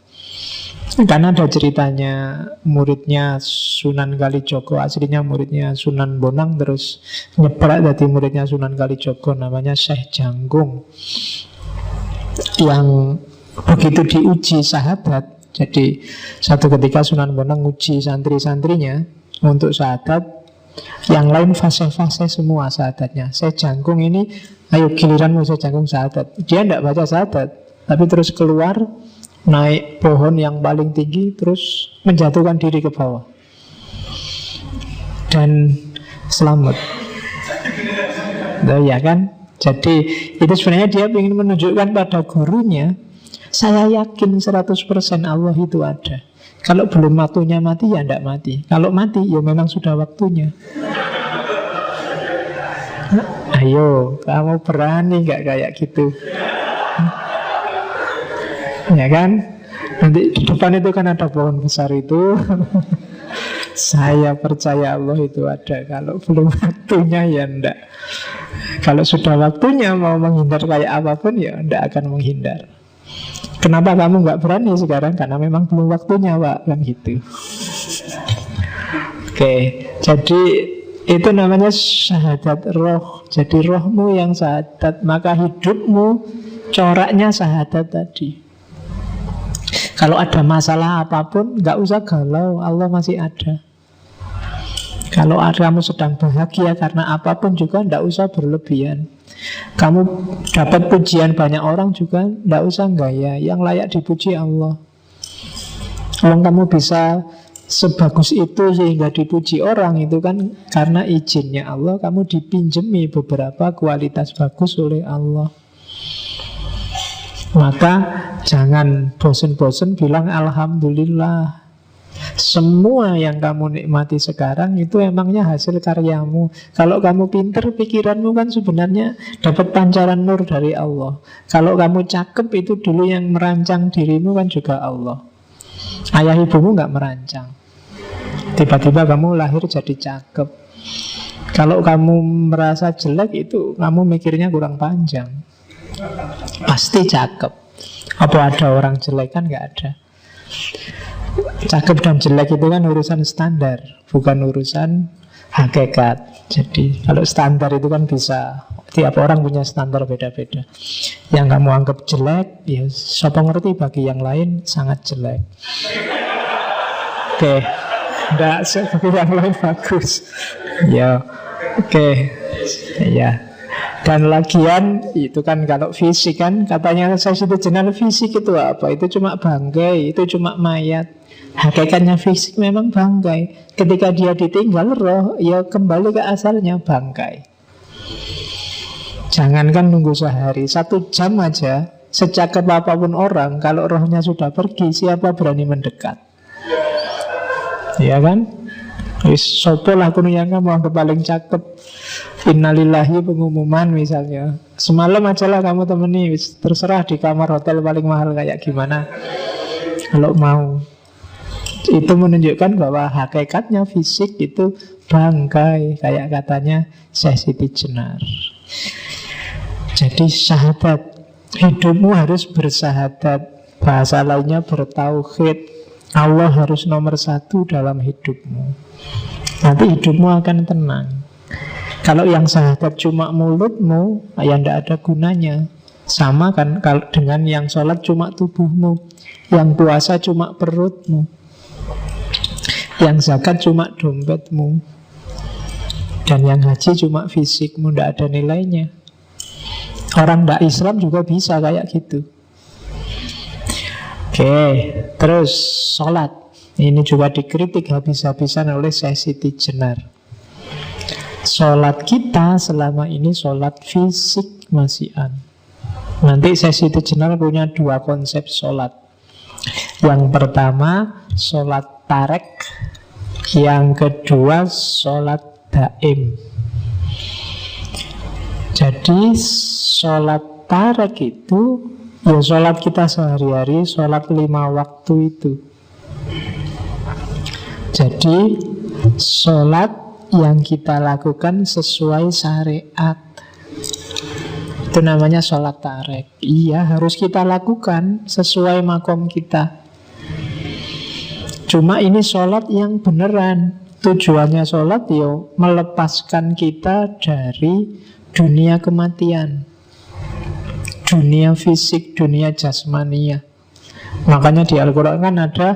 Karena ada ceritanya muridnya Sunan Kalijogo, aslinya muridnya Sunan Bonang, terus nyebrak dari muridnya Sunan Kalijogo, namanya Syekh Janggung, yang begitu diuji syahadat. Jadi satu ketika Sunan Bonang uji santri-santrinya untuk syahadat. Yang lain fase-fase semua syahadatnya. Syekh Janggung ini, ayo giliranmu Syekh Janggung syahadat. Dia tidak baca syahadat, tapi terus keluar, naik pohon yang paling tinggi, terus menjatuhkan diri ke bawah dan selamat. Nah, ya kan? Jadi itu sebenarnya dia ingin menunjukkan pada gurunya, saya yakin 100% Allah itu ada. Kalau belum waktunya mati, ya tidak mati. Kalau mati, ya memang sudah waktunya. Ayo, kamu berani gak kayak gitu? Ya kan? Nanti di depan itu kan ada pohon besar itu. Saya percaya Allah itu ada. Kalau belum waktunya, ya enggak. Kalau sudah waktunya mau menghindar kayak apapun, ya enggak akan menghindar. Kenapa kamu nggak berani sekarang? Karena memang belum waktunya, Pak, kan gitu. Oke, jadi itu namanya syahadat roh. Jadi rohmu yang syahadat, maka hidupmu coraknya syahadat tadi. Kalau ada masalah apapun, nggak usah galau, Allah masih ada. Kalau kamu sedang bahagia karena apapun juga, nggak usah berlebihan. Kamu dapat pujian banyak orang juga, tidak usah gaya. Yang layak dipuji Allah. Kalau kamu bisa sebagus itu sehingga dipuji orang, itu kan karena izinnya Allah. Kamu dipinjemi beberapa kualitas bagus oleh Allah. Maka jangan bosen-bosen bilang Alhamdulillah. Semua yang kamu nikmati sekarang itu emangnya hasil karyamu. Kalau kamu pinter, pikiranmu kan sebenarnya dapat pancaran nur dari Allah. Kalau kamu cakep, itu dulu yang merancang dirimu kan juga Allah. Ayah ibumu gak merancang. Tiba-tiba kamu lahir jadi cakep. Kalau kamu merasa jelek, itu kamu mikirnya kurang panjang. Pasti cakep. Apa ada orang jelek? Kan gak ada. Cakep dan jelek itu kan urusan standar, bukan urusan hakikat. Jadi kalau standar itu kan bisa, tiap orang punya standar beda-beda. Yang kamu anggap jelek, ya siapa ngerti bagi yang lain sangat jelek. Oke, enggak, bagi yang lain bagus. Ya, oke, ya. Dan lagian itu kan kalau fisik kan, katanya sensitivitas general fisik itu apa? Itu cuma bangkai, itu cuma mayat. Hakikatnya fisik memang bangkai. Ketika dia ditinggal roh, ya kembali ke asalnya bangkai. Jangankan nunggu sehari, 1 jam aja, secakap apapun orang, kalau rohnya sudah pergi, siapa berani mendekat? Ya kan? Wis sopo lah kuno yang kamu anggap paling cakep. Innalillahi pengumuman misalnya. Semalam aja lah kamu temani, wis terserah di kamar hotel paling mahal kayak gimana. Kalau mau. Itu menunjukkan bahwa hakikatnya fisik itu bangkai, kayak katanya Syekh Siti Jenar. Jadi syahadat, hidupmu harus bersahadat. Bahasa lainnya bertauhid. Allah harus nomor 1 dalam hidupmu. Nanti hidupmu akan tenang. Kalau yang syahadat cuma mulutmu, ya tidak ada gunanya. Sama kan kalau dengan yang sholat cuma tubuhmu, yang puasa cuma perutmu, yang zakat cuma dompetmu, dan yang haji cuma fisikmu, tidak ada nilainya. Orang tidak Islam juga bisa kayak gitu. Oke, terus sholat. Ini juga dikritik habis-habisan oleh Syekh Siti Jenar. Sholat kita selama ini sholat fisik masihan. Nanti Syekh Siti Jenar punya 2 konsep sholat. Yang pertama sholat tarek, yang kedua sholat daim. Jadi sholat tarek itu ya sholat kita sehari-hari, sholat 5 waktu itu. Jadi sholat yang kita lakukan sesuai syariat, itu namanya sholat tarek. Iya, harus kita lakukan sesuai makom kita. Cuma ini sholat yang beneran. Tujuannya sholat ya melepaskan kita dari dunia kematian, dunia fisik, dunia jasmania. Makanya di Al-Quran kan ada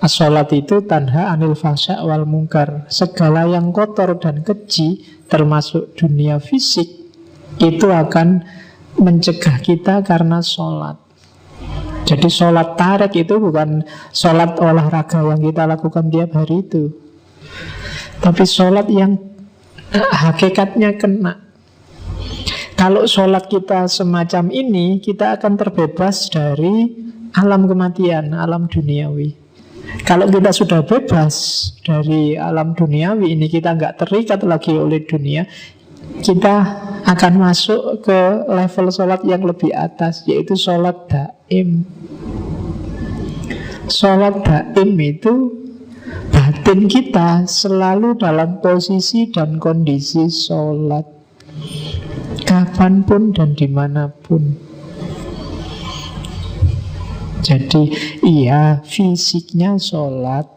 sholat itu tanha anil fahsya wal mungkar. Segala yang kotor dan keji, termasuk dunia fisik, itu akan mencegah kita karena sholat. Jadi sholat tarek itu bukan sholat olahraga yang kita lakukan tiap hari itu, tapi sholat yang hakikatnya kena. Kalau sholat kita semacam ini, kita akan terbebas dari alam kematian, alam duniawi. Kalau kita sudah bebas dari alam duniawi ini, kita nggak terikat lagi oleh dunia, kita akan masuk ke level sholat yang lebih atas, yaitu sholat daim. Sholat daim itu batin kita selalu dalam posisi dan kondisi sholat, kapanpun dan dimanapun. Jadi iya, fisiknya sholat,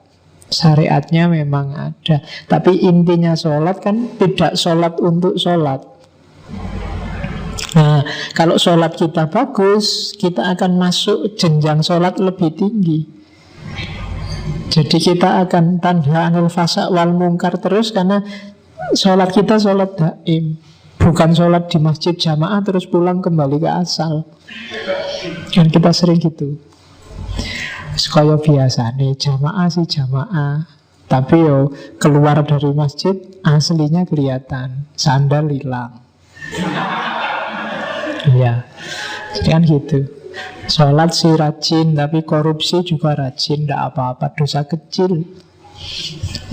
syariatnya memang ada, tapi intinya sholat kan tidak sholat untuk sholat. Nah, kalau sholat kita bagus, kita akan masuk jenjang sholat lebih tinggi. Jadi kita akan tanha anil fasa wal mungkar terus, karena sholat kita sholat daim, bukan sholat di masjid jamaah terus pulang kembali ke asal. Kan kita sering gitu. Sekaya biasa nih, jamaah sih jamaah, tapi yo keluar dari masjid aslinya kelihatan, sandal hilang. Ya, jadi kan gitu. Sholat sih rajin, tapi korupsi juga rajin, tidak apa-apa, dosa kecil.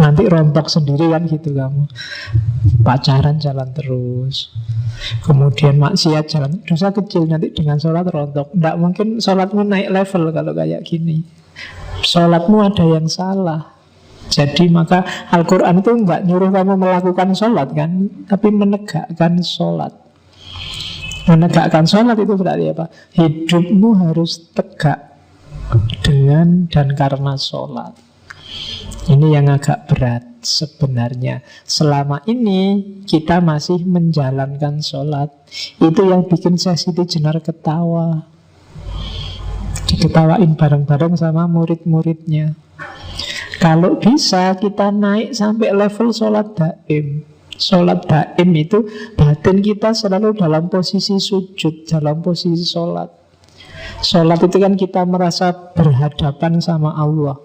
Nanti rontok sendiri kan gitu kamu. Pacaran jalan terus, kemudian maksiat jalan, dosa kecil, nanti dengan sholat rontok. Tidak mungkin sholatmu naik level kalau kayak gini. Sholatmu ada yang salah. Jadi maka Al-Quran itu nggak nyuruh kamu melakukan sholat kan, tapi menegakkan sholat. Menegakkan sholat itu berarti apa? Hidupmu harus tegak dengan dan karena sholat. Ini yang agak berat. sebenarnya. Selama ini kita masih menjalankan sholat. Itu yang bikin saya Siti Jenar ketawa. Diketawain bareng-bareng sama murid-muridnya. Kalau bisa kita naik sampai level sholat daim. Sholat daim itu batin kita selalu dalam posisi sujud, dalam posisi sholat. Sholat itu kan kita merasa berhadapan sama Allah.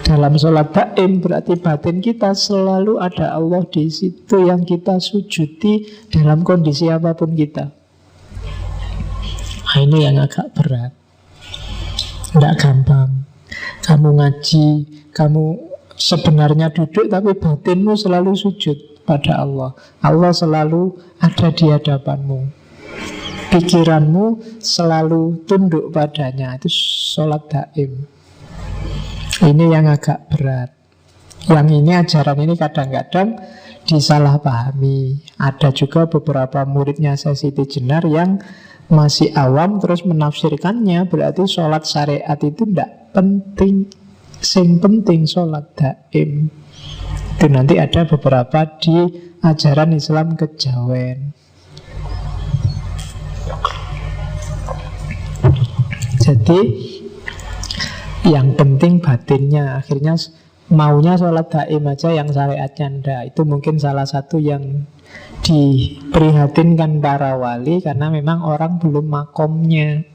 Dalam sholat daim berarti batin kita selalu ada Allah di situ yang kita sujudi dalam kondisi apapun kita. Nah, ini yang agak berat. Tidak gampang. Kamu ngaji, kamu sebenarnya duduk tapi batinmu selalu sujud pada Allah. Allah selalu ada di hadapanmu. Pikiranmu selalu tunduk padanya. Itu sholat daim. Ini yang agak berat. Yang ini ajaran ini kadang-kadang disalahpahami. Ada juga beberapa muridnya saya Siti Jenar yang masih awam terus menafsirkannya berarti sholat syariat itu tidak penting. Yang penting sholat daim. Itu nanti ada beberapa di ajaran Islam kejawen. Jadi yang penting batinnya. Akhirnya maunya sholat daim aja, yang syariatnya ndak. Itu mungkin salah satu yang diprihatinkan para wali, karena memang orang belum makomnya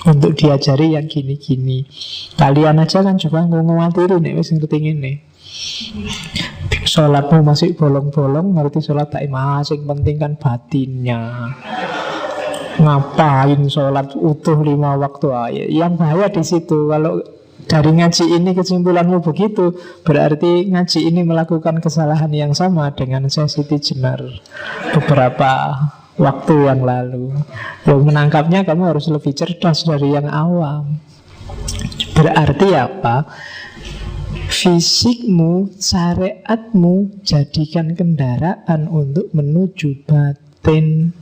untuk diajari yang gini-gini. Kalian aja kan juga ngawatiri nih, wis ngerti ngene. Sholatmu masih bolong-bolong, ngerti sholat daim. Yang penting kan batinnya. Ngapain sholat utuh 5 waktu aja? Yang bahaya di situ. Kalau dari ngaji ini kesimpulanmu begitu, berarti ngaji ini melakukan kesalahan yang sama dengan saya Siti Jenar beberapa waktu yang lalu. Yang menangkapnya kamu harus lebih cerdas dari yang awam. Berarti apa? Fisikmu, syariatmu jadikan kendaraan untuk menuju batin.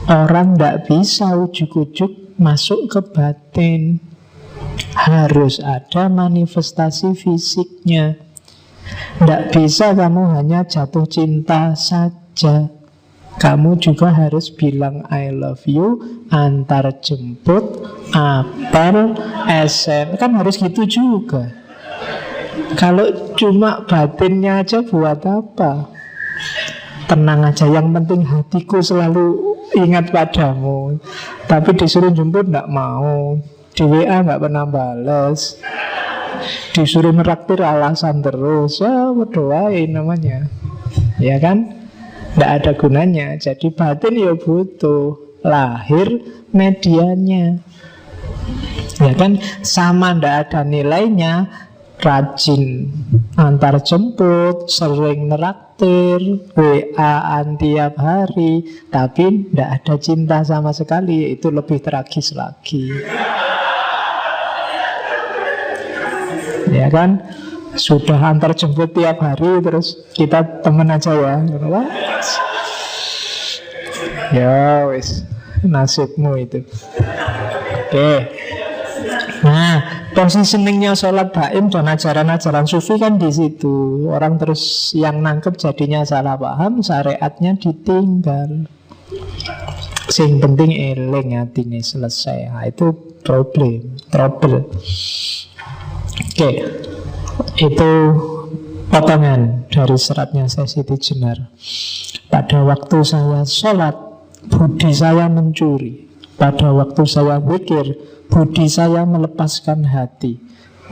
Orang tidak bisa ujuk-ujuk masuk ke batin. Harus ada manifestasi fisiknya. Tidak bisa kamu hanya jatuh cinta saja. Kamu juga harus bilang I love you, antar jemput, apel, SM. Kan harus gitu juga. Kalau cuma batinnya aja buat apa? Tenang aja, yang penting hatiku selalu ingat padamu. Tapi disuruh jemput tidak mau, di WA nggak pernah balas, disuruh neraktir alasan terus. Ya berdoain namanya, ya kan? Tidak ada gunanya. Jadi batin ya butuh lahir medianya, ya kan? Sama tidak ada nilainya rajin antar jemput, sering neraktir, WA-an tiap hari, tapi tidak ada cinta sama sekali. Itu lebih tragis lagi, ya kan? Sudah antar jemput tiap hari, terus kita temen aja ya. Ya wis, nasibmu itu. Oke. Nah, positioningnya sholat daim dan ajaran-ajaran sufi kan di situ. Orang terus yang nangkep jadinya salah paham, syariatnya ditinggal. Sing penting eling hatine selesai. Nah, itu trouble. Oke. Itu potongan dari seratnya saya Siti Jenar. Pada waktu saya sholat, budi saya mencuri. Pada waktu saya zikir, budi saya melepaskan hati,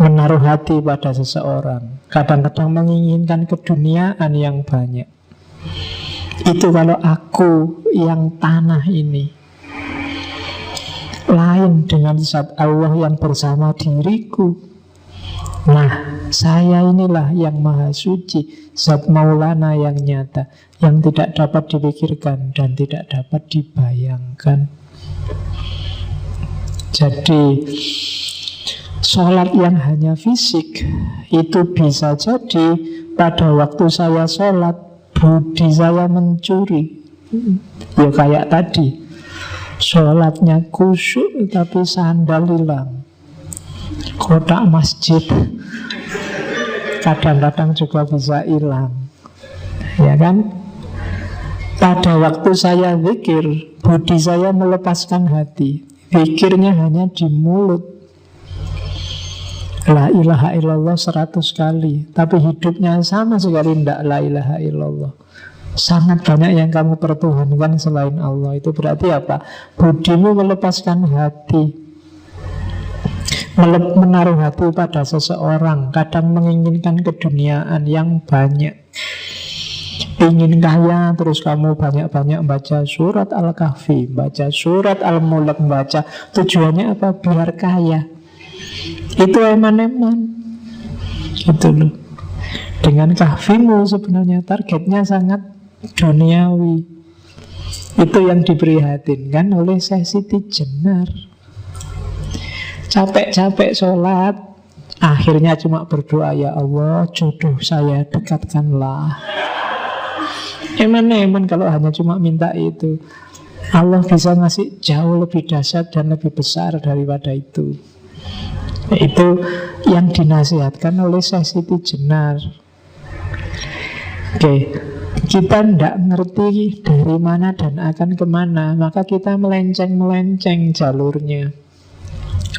menaruh hati pada seseorang. Kadang-kadang menginginkan keduniaan yang banyak. Itu kalau aku yang tanah ini. Lain dengan zat Allah yang bersama diriku. Nah, saya inilah yang maha suci, zat Maulana yang nyata, yang tidak dapat dipikirkan dan tidak dapat dibayangkan. Jadi sholat yang hanya fisik itu bisa jadi pada waktu saya sholat budi saya mencuri. Ya kayak tadi, sholatnya khusyuk tapi sandal hilang, kotak masjid kadang-kadang juga bisa hilang. Ya kan? Pada waktu saya zikir, budi saya melepaskan hati. Zikirnya hanya di mulut. La ilaha illallah 100 kali, tapi hidupnya sama sekali tidak la ilaha illallah. Sangat banyak yang kamu pertuhankan selain Allah. Itu berarti apa? Budimu melepaskan hati, menaruh hati pada seseorang. Kadang menginginkan keduniaan yang banyak, ingin kaya, terus kamu banyak-banyak baca surat Al-Kahfi, baca surat Al-Mulk, baca. Tujuannya apa? Biar kaya. Itu eman-eman. Itu loh. Dengan kahfimu sebenarnya targetnya sangat duniawi. Itu yang diprihatinkan oleh Syekh Siti Jenar. Capek-capek sholat, akhirnya cuma berdoa, ya Allah, jodoh saya dekatkanlah. Eman-eman kalau hanya cuma minta itu. Allah bisa ngasih jauh lebih dahsyat dan lebih besar daripada itu. Itu yang dinasihatkan oleh Syekh Siti Jenar. Oke, kita tidak ngerti dari mana dan akan kemana, maka kita melenceng-melenceng jalurnya.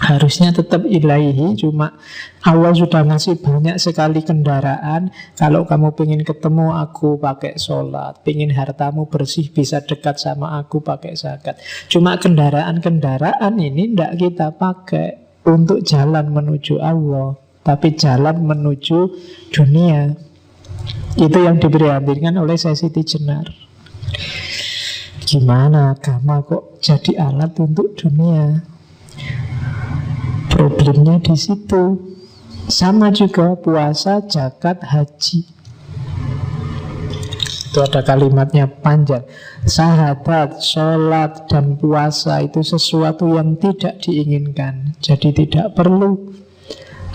Harusnya tetap ilahi, cuma Allah sudah ngasih banyak sekali kendaraan. Kalau kamu pengen ketemu aku, pakai sholat. Pengen hartamu bersih, bisa dekat sama aku, pakai zakat. Cuma kendaraan-kendaraan ini tidak kita pakai untuk jalan menuju Allah, tapi jalan menuju dunia. Itu yang diprihatinkan oleh Syekh Siti Jenar. Gimana agama kok jadi alat untuk dunia? Problemnya di situ. Sama juga puasa, zakat, haji. Itu ada kalimatnya panjang. Sahadat, sholat, dan puasa itu sesuatu yang tidak diinginkan. Jadi tidak perlu.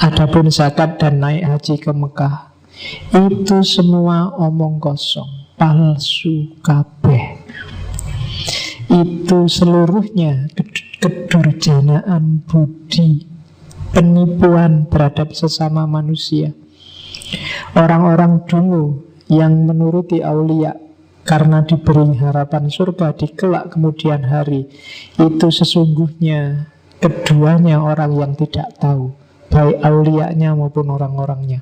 Adapun zakat dan naik haji ke Mekah, itu semua omong kosong, palsu kabeh. Itu seluruhnya kedurjanaan budi, penipuan terhadap sesama manusia. Orang-orang dulu yang menuruti aulia karena diberi harapan surga di kelak kemudian hari, itu sesungguhnya keduanya orang yang tidak tahu, baik aulianya maupun orang-orangnya.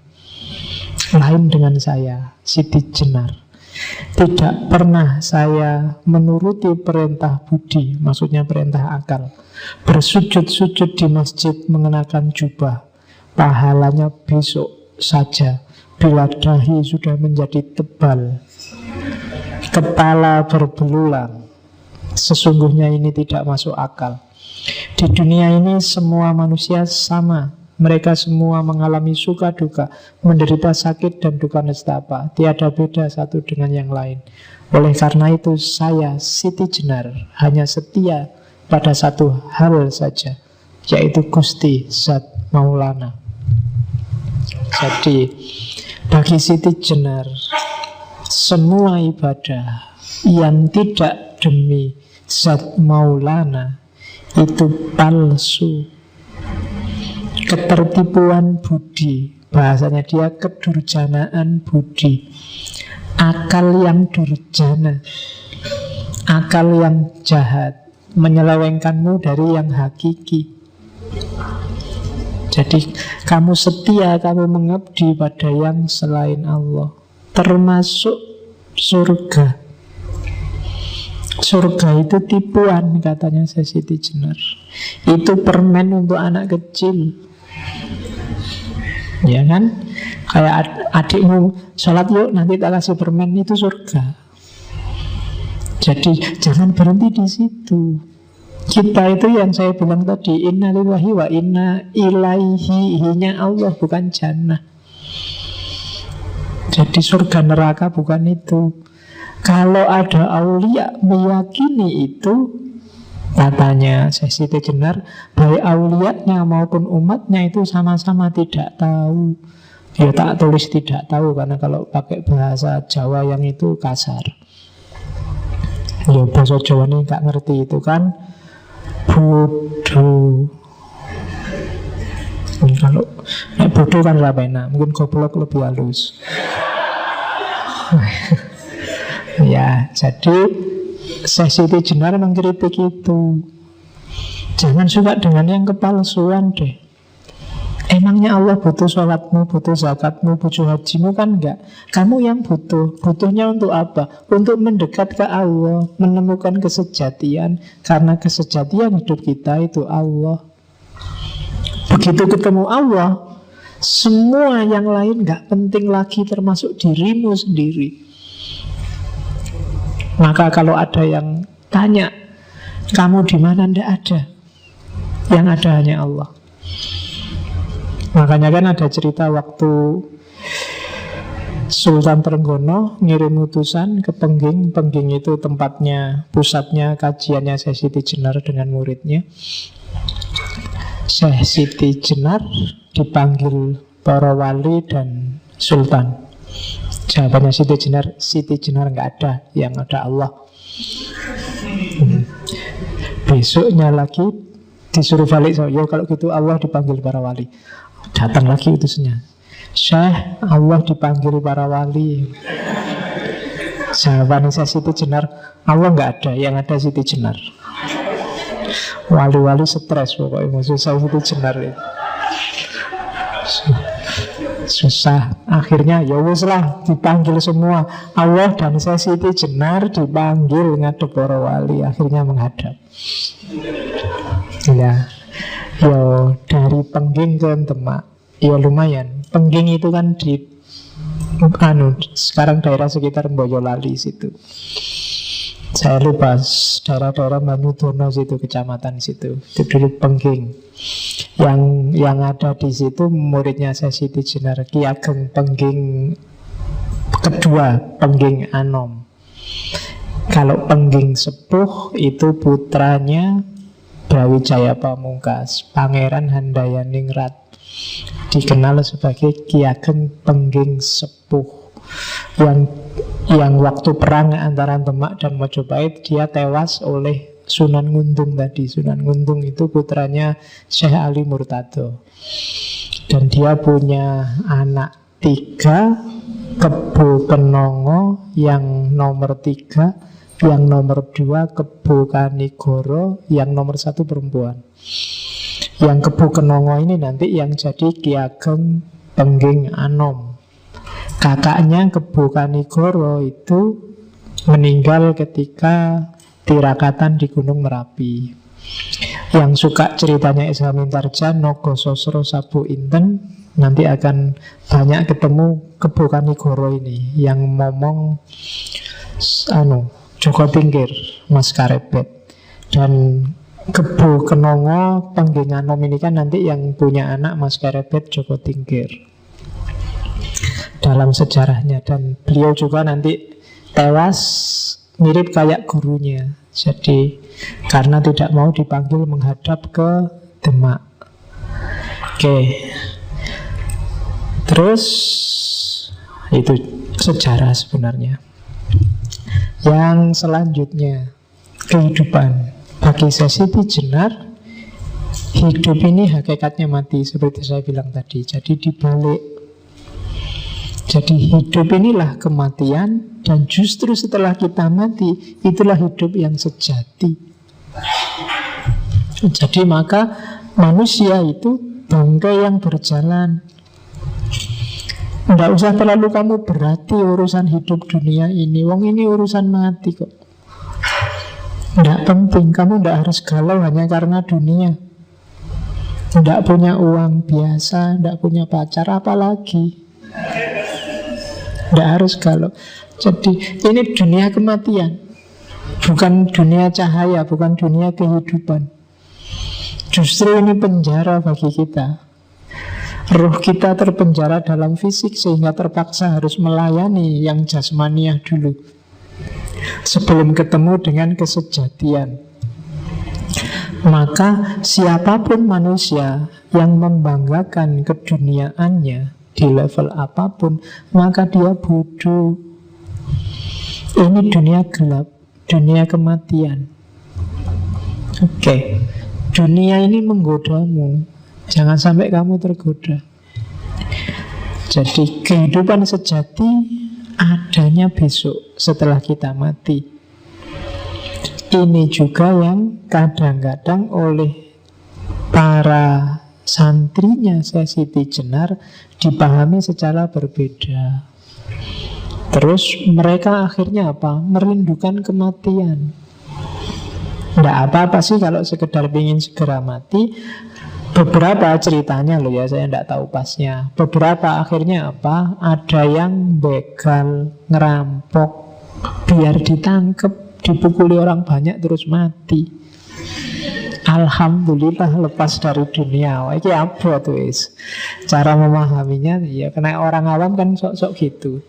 Lain dengan saya, Siti Jenar. Tidak pernah saya menuruti perintah budi, maksudnya perintah akal, bersujud-sujud di masjid mengenakan jubah. Pahalanya besok saja, bila dahi sudah menjadi tebal, kepala berbelulang. Sesungguhnya ini tidak masuk akal. Di dunia ini semua manusia sama. Mereka semua mengalami suka duka, menderita sakit dan duka nestapa. Tiada beda satu dengan yang lain. Oleh karena itu saya, Siti Jenar, hanya setia pada satu hal saja, yaitu Gusti Zat Maulana. Jadi bagi Siti Jenar, semua ibadah yang tidak demi Zat Maulana itu palsu, ketertipuan budi. Bahasanya dia kedurjanaan budi, akal yang durjana, akal yang jahat, menyelewengkanmu dari yang hakiki. Jadi kamu setia, kamu mengabdi pada yang selain Allah, termasuk surga. Surga itu tipuan, katanya Siti Jenar. Itu permen untuk anak kecil, ya kan? Kayak adikmu sholat yuk, nanti tak kasih permen, itu surga. Jadi jangan berhenti di situ. Kita itu yang saya bilang tadi, inna lillahi wa inna ilaihi, hinya Allah, bukan jannah. Jadi surga neraka bukan itu. Kalau ada aulia meyakini itu, katanya Siti Jenar, baik aulianya maupun umatnya itu sama-sama tidak tahu. Ya tak tulis tidak tahu, karena kalau pakai bahasa Jawa yang itu kasar. Ya bahasa Jawa ini gak ngerti itu kan bodoh. Kalau bodoh kan rapena, mungkin goblok lebih halus. Ya, jadi Syekh Siti Jenar mengkritik itu. Jangan suka dengan yang kepalsuan deh. Emangnya Allah butuh sholatmu, butuh zakatmu, butuh hajimu? Kan enggak. Kamu yang butuh. Butuhnya untuk apa? Untuk mendekat ke Allah, menemukan kesejatian. Karena kesejatian hidup kita itu Allah. Begitu ketemu Allah, semua yang lain enggak penting lagi, termasuk dirimu sendiri. Maka kalau ada yang tanya, kamu di mana? Enggak ada. Yang ada hanya Allah. Makanya kan ada cerita waktu Sultan Trenggono ngirim utusan ke Pengging. Pengging itu tempatnya, pusatnya kajiannya Syekh Siti Jenar dengan muridnya. Syekh Siti Jenar dipanggil para wali dan sultan. Jawabannya Siti Jenar nggak ada, yang ada Allah. Besoknya lagi disuruh balik. Yo kalau gitu Allah dipanggil para wali. Datang lagi utusnya. Syekh, Allah dipanggil para wali. Jawaban saya Siti Jenar, Allah nggak ada, yang ada Siti Jenar. Wali-wali stres pokoknya musuh saya Siti Jenar itu. Susah. Akhirnya ya wis lah, dipanggil semua. Allah dan saya Siti Jenar dipanggil ngadep para wali. Akhirnya menghadap. Ya, yo dari Pengging ke Demak, ya lumayan. Pengging itu kan di sekarang daerah sekitar Boyolali situ. Saya lupa daerah-daerah Manudono situ, kecamatan situ. Itu dulu Pengging. Yang ada di situ muridnya Syekh Siti Jenar, Ki Ageng Pengging kedua, Pengging Anom. Kalau Pengging Sepuh itu putranya Brawijaya Pamungkas, Pangeran Handayaningrat, dikenal sebagai Ki Ageng Pengging Sepuh, yang waktu perang antara Demak dan Mojopahit dia tewas oleh Sunan Nguntung tadi. Sunan Nguntung itu putranya Syekh Ali Murtado, dan dia punya anak 3, Kebo Kenongo yang nomor 3, yang nomor 2 Kebo Kanigoro, yang nomor 1 perempuan. Yang Kebo Kenongo ini nanti yang jadi Ki Ageng Pengging Anom. Kakaknya Kebo Kanigoro itu meninggal ketika tirakatan di Gunung Merapi. Yang suka ceritanya Esa Mintarja, Nogo Sosro Sabu Inten, nanti akan banyak ketemu Kebo Kanigoro ini yang ngomong Joko Tingkir, Mas Karebet. Dan Kebo Kenongo Pengging Anom ini kan nanti yang punya anak Mas Karebet, Joko Tingkir dalam sejarahnya. Dan beliau juga nanti tewas mirip kayak gurunya. Jadi karena tidak mau dipanggil menghadap ke Demak. Oke. Terus itu sejarah sebenarnya. Yang selanjutnya, kehidupan. Bagi Syekh Siti Jenar, hidup ini hakikatnya mati, seperti saya bilang tadi. Jadi dibalik. Jadi hidup inilah kematian, dan justru setelah kita mati, itulah hidup yang sejati. Jadi maka manusia itu bangkai yang berjalan. Tidak usah terlalu kamu berarti urusan hidup dunia ini. Wong ini urusan mati kok. Tidak penting, kamu tidak harus galau hanya karena dunia. Tidak punya uang biasa, tidak punya pacar, apalagi. Tidak harus galau. Jadi ini dunia kematian, bukan dunia cahaya, bukan dunia kehidupan. Justru ini penjara bagi kita. Ruh kita terpenjara dalam fisik, sehingga terpaksa harus melayani yang jasmaniah dulu sebelum ketemu dengan kesejatian. Maka siapapun manusia yang membanggakan keduniaannya di level apapun, maka dia bodoh. Ini dunia gelap, dunia kematian. Oke. Dunia ini menggodamu, Jangan sampai kamu tergoda. Jadi kehidupan sejati adanya besok setelah kita mati. Ini juga yang kadang-kadang oleh para santrinya Siti Jenar dipahami secara berbeda. Terus mereka akhirnya apa? Merindukan kematian. Tidak apa-apa sih kalau sekedar ingin segera mati. Beberapa ceritanya loh ya, saya tidak tahu pasnya. Beberapa akhirnya apa? Ada yang begal, ngerampok, biar ditangkep, dipukuli orang banyak terus mati. Alhamdulillah lepas dari dunia. Wah, ini apa tuh is? Cara memahaminya ya karena orang awam kan sok-sok gitu.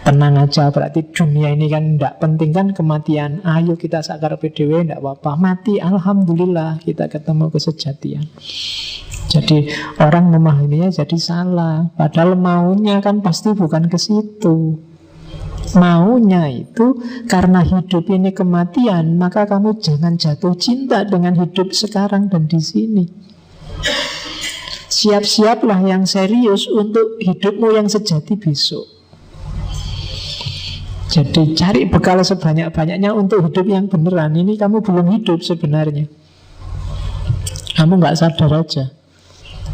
Tenang aja, berarti dunia ini kan tidak penting kan kematian. Ayo kita sakar PDW, tidak apa-apa. Mati, alhamdulillah kita ketemu kesejatian. Jadi orang memahaminya jadi salah. Padahal maunya kan pasti bukan ke situ. Maunya itu karena hidup ini kematian, maka kamu jangan jatuh cinta dengan hidup sekarang dan di sini. Siap-siaplah yang serius untuk hidupmu yang sejati besok. Jadi cari bekal sebanyak-banyaknya untuk hidup yang beneran. Ini kamu belum hidup sebenarnya. Kamu gak sadar aja.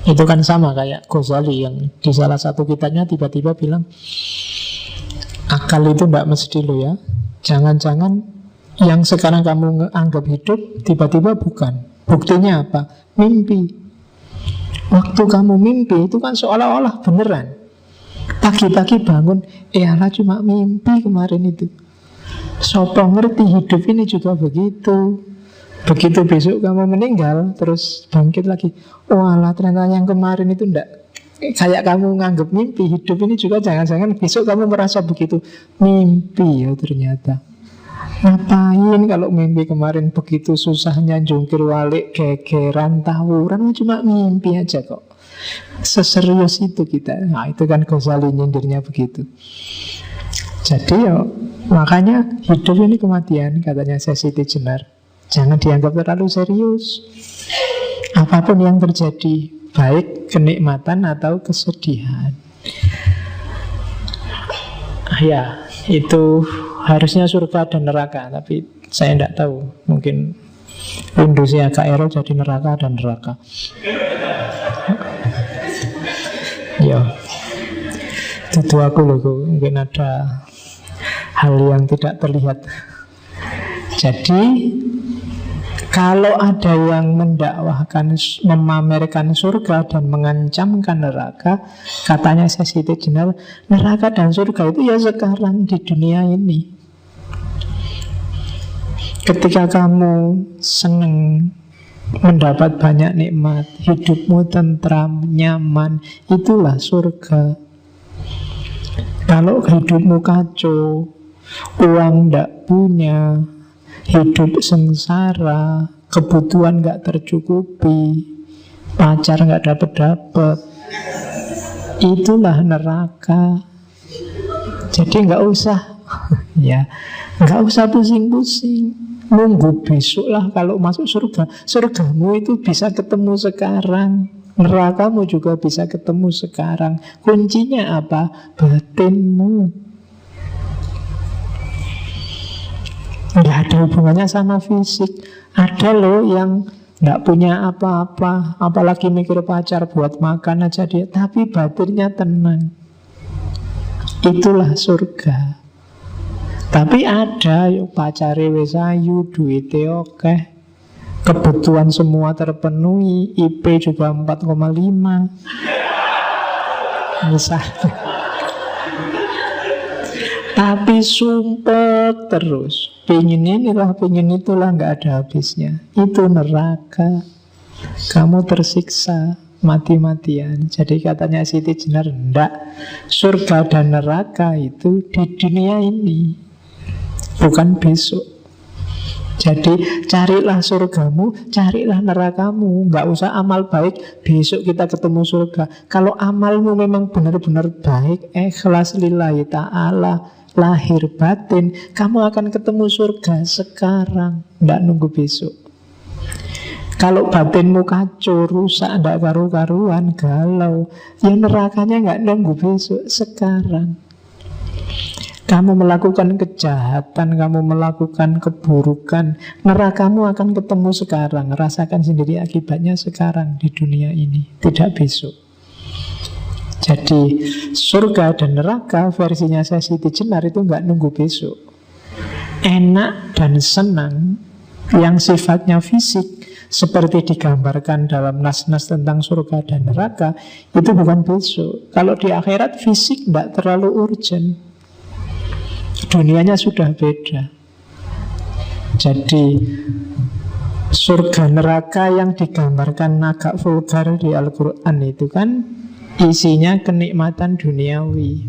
Itu kan sama kayak Ghazali yang di salah satu kitabnya tiba-tiba bilang, akal itu tidak mesti lo ya. Jangan-jangan yang sekarang kamu anggap hidup tiba-tiba bukan. Buktinya apa? Mimpi. Waktu kamu mimpi itu kan seolah-olah beneran. Pagi-pagi bangun, alah cuma mimpi kemarin itu. Sopo ngerti hidup ini juga begitu. Begitu besok kamu meninggal, terus bangkit lagi. Walah ternyata yang kemarin itu enggak kayak kamu nganggap mimpi. Hidup ini juga jangan-jangan besok kamu merasa begitu. Mimpi ya ternyata. Ngapain kalau mimpi kemarin begitu susahnya jungkir balik, gegeran, tawuran, cuma mimpi aja kok. Seserius itu kita. Nah itu kan Ghazali nyindirnya begitu. Jadi ya makanya hidup ini kematian, katanya Siti Jenar. Jangan dianggap terlalu serius. Apapun yang terjadi, baik kenikmatan atau kesedihan. Ya, itu harusnya surga dan neraka. Tapi saya tidak tahu. Mungkin Windowsnya agak error jadi neraka dan neraka. Ya, itu aku loh. Mungkin ada hal yang tidak terlihat. Jadi kalau ada yang mendakwahkan, memamerkan surga dan mengancamkan neraka, katanya Siti Jenar, neraka dan surga itu ya sekarang di dunia ini. Ketika kamu senang mendapat banyak nikmat, hidupmu tentram, nyaman, itulah surga. Kalau hidupmu kacau, uang tidak punya, hidup sengsara, kebutuhan gak tercukupi, pacar gak dapet-dapet, itulah neraka. Jadi gak usah ya, gak usah pusing-pusing. Nunggu besok lah kalau masuk surga. Surgamu itu bisa ketemu sekarang, nerakamu juga bisa ketemu sekarang. Kuncinya apa? Batinmu. Nggak ada hubungannya sama fisik. Ada loh yang nggak punya apa-apa, apalagi mikir pacar buat makan aja dia, tapi batinnya tenang. Itulah surga. Tapi ada yuk pacare wis ayu, duite oke, kebutuhan semua terpenuhi, IP juga 4,5 misalnya. Tapi sumpek terus, pengen inilah, pengen itulah, nggak ada habisnya. Itu neraka. Kamu tersiksa mati-matian. Jadi katanya Siti Jenar, enggak, surga dan neraka itu di dunia ini, bukan besok. Jadi carilah surgamu, carilah nerakamu. Nggak usah amal baik, besok kita ketemu surga. Kalau amalmu memang benar-benar baik, ikhlas lillahi ta'ala, lahir batin, kamu akan ketemu surga sekarang, nggak nunggu besok. Kalau batinmu kacau, rusak, ndak karu-karuan, galau, ya nerakanya nggak nunggu besok, sekarang. Kamu melakukan kejahatan, kamu melakukan keburukan, nerakamu akan ketemu sekarang. Rasakan sendiri akibatnya sekarang di dunia ini, tidak besok. Jadi surga dan neraka versinya Siti Jenar itu nggak nunggu besok. Enak dan senang yang sifatnya fisik seperti digambarkan dalam nas-nas tentang surga dan neraka itu bukan besok. Kalau di akhirat fisik tidak terlalu urgent, dunianya sudah beda. Jadi surga neraka yang digambarkan agak vulgar di Al-Quran itu kan isinya kenikmatan duniawi,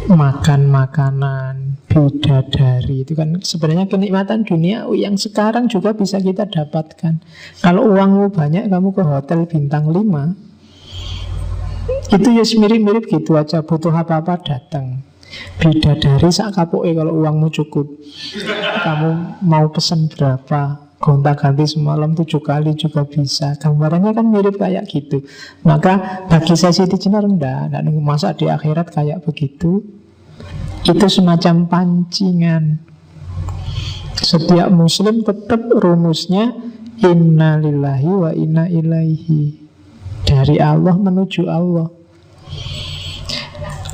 makan makanan, bidadari, itu kan sebenarnya kenikmatan duniawi yang sekarang juga bisa kita dapatkan. Kalau uangmu banyak, kamu ke hotel bintang 5, itu ya mirip-mirip gitu aja, butuh apa-apa datang. Bidadari sak kapoke kalau uangmu cukup. Kamu mau pesen berapa, gonta-ganti semalam 7 kali juga bisa. Gambarannya kan mirip kayak gitu. Maka bagi saya Siti Jenar enggak nunggu masa di akhirat kayak begitu. Itu semacam pancingan. Setiap muslim tetap rumusnya inna lillahi wa inna ilaihi, dari Allah menuju Allah.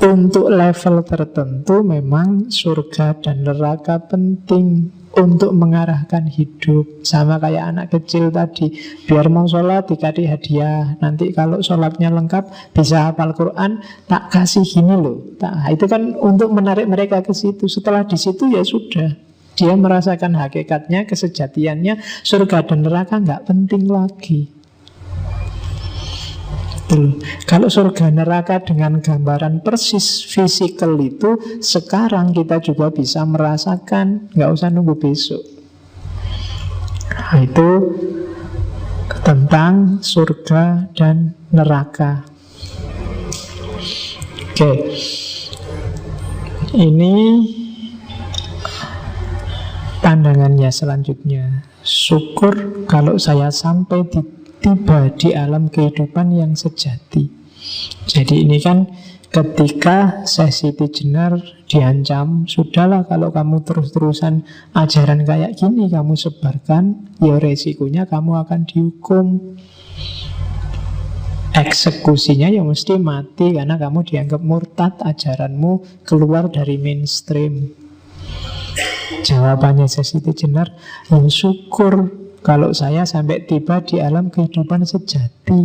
Untuk level tertentu memang surga dan neraka penting untuk mengarahkan hidup. Sama kayak anak kecil tadi, biar mau sholat dikasih hadiah, nanti kalau sholatnya lengkap bisa hafal Quran, tak kasih gini loh. Itu kan untuk menarik mereka ke situ. Setelah di situ ya sudah, dia merasakan hakikatnya, kesejatiannya. Surga dan neraka nggak penting lagi. Kalau surga neraka dengan gambaran persis fisikal itu, sekarang kita juga bisa merasakan, nggak usah nunggu besok. Nah, itu tentang surga dan neraka. Oke, ini pandangannya selanjutnya. Syukur kalau saya sampai tiba di alam kehidupan yang sejati. Jadi ini kan ketika Siti Jenar diancam, sudahlah kalau kamu terus-terusan ajaran kayak gini kamu sebarkan, ya resikonya kamu akan dihukum. Eksekusinya ya mesti mati karena kamu dianggap murtad, ajaranmu keluar dari mainstream. Jawabannya Siti Jenar, ya syukur kalau saya sampai tiba di alam kehidupan sejati.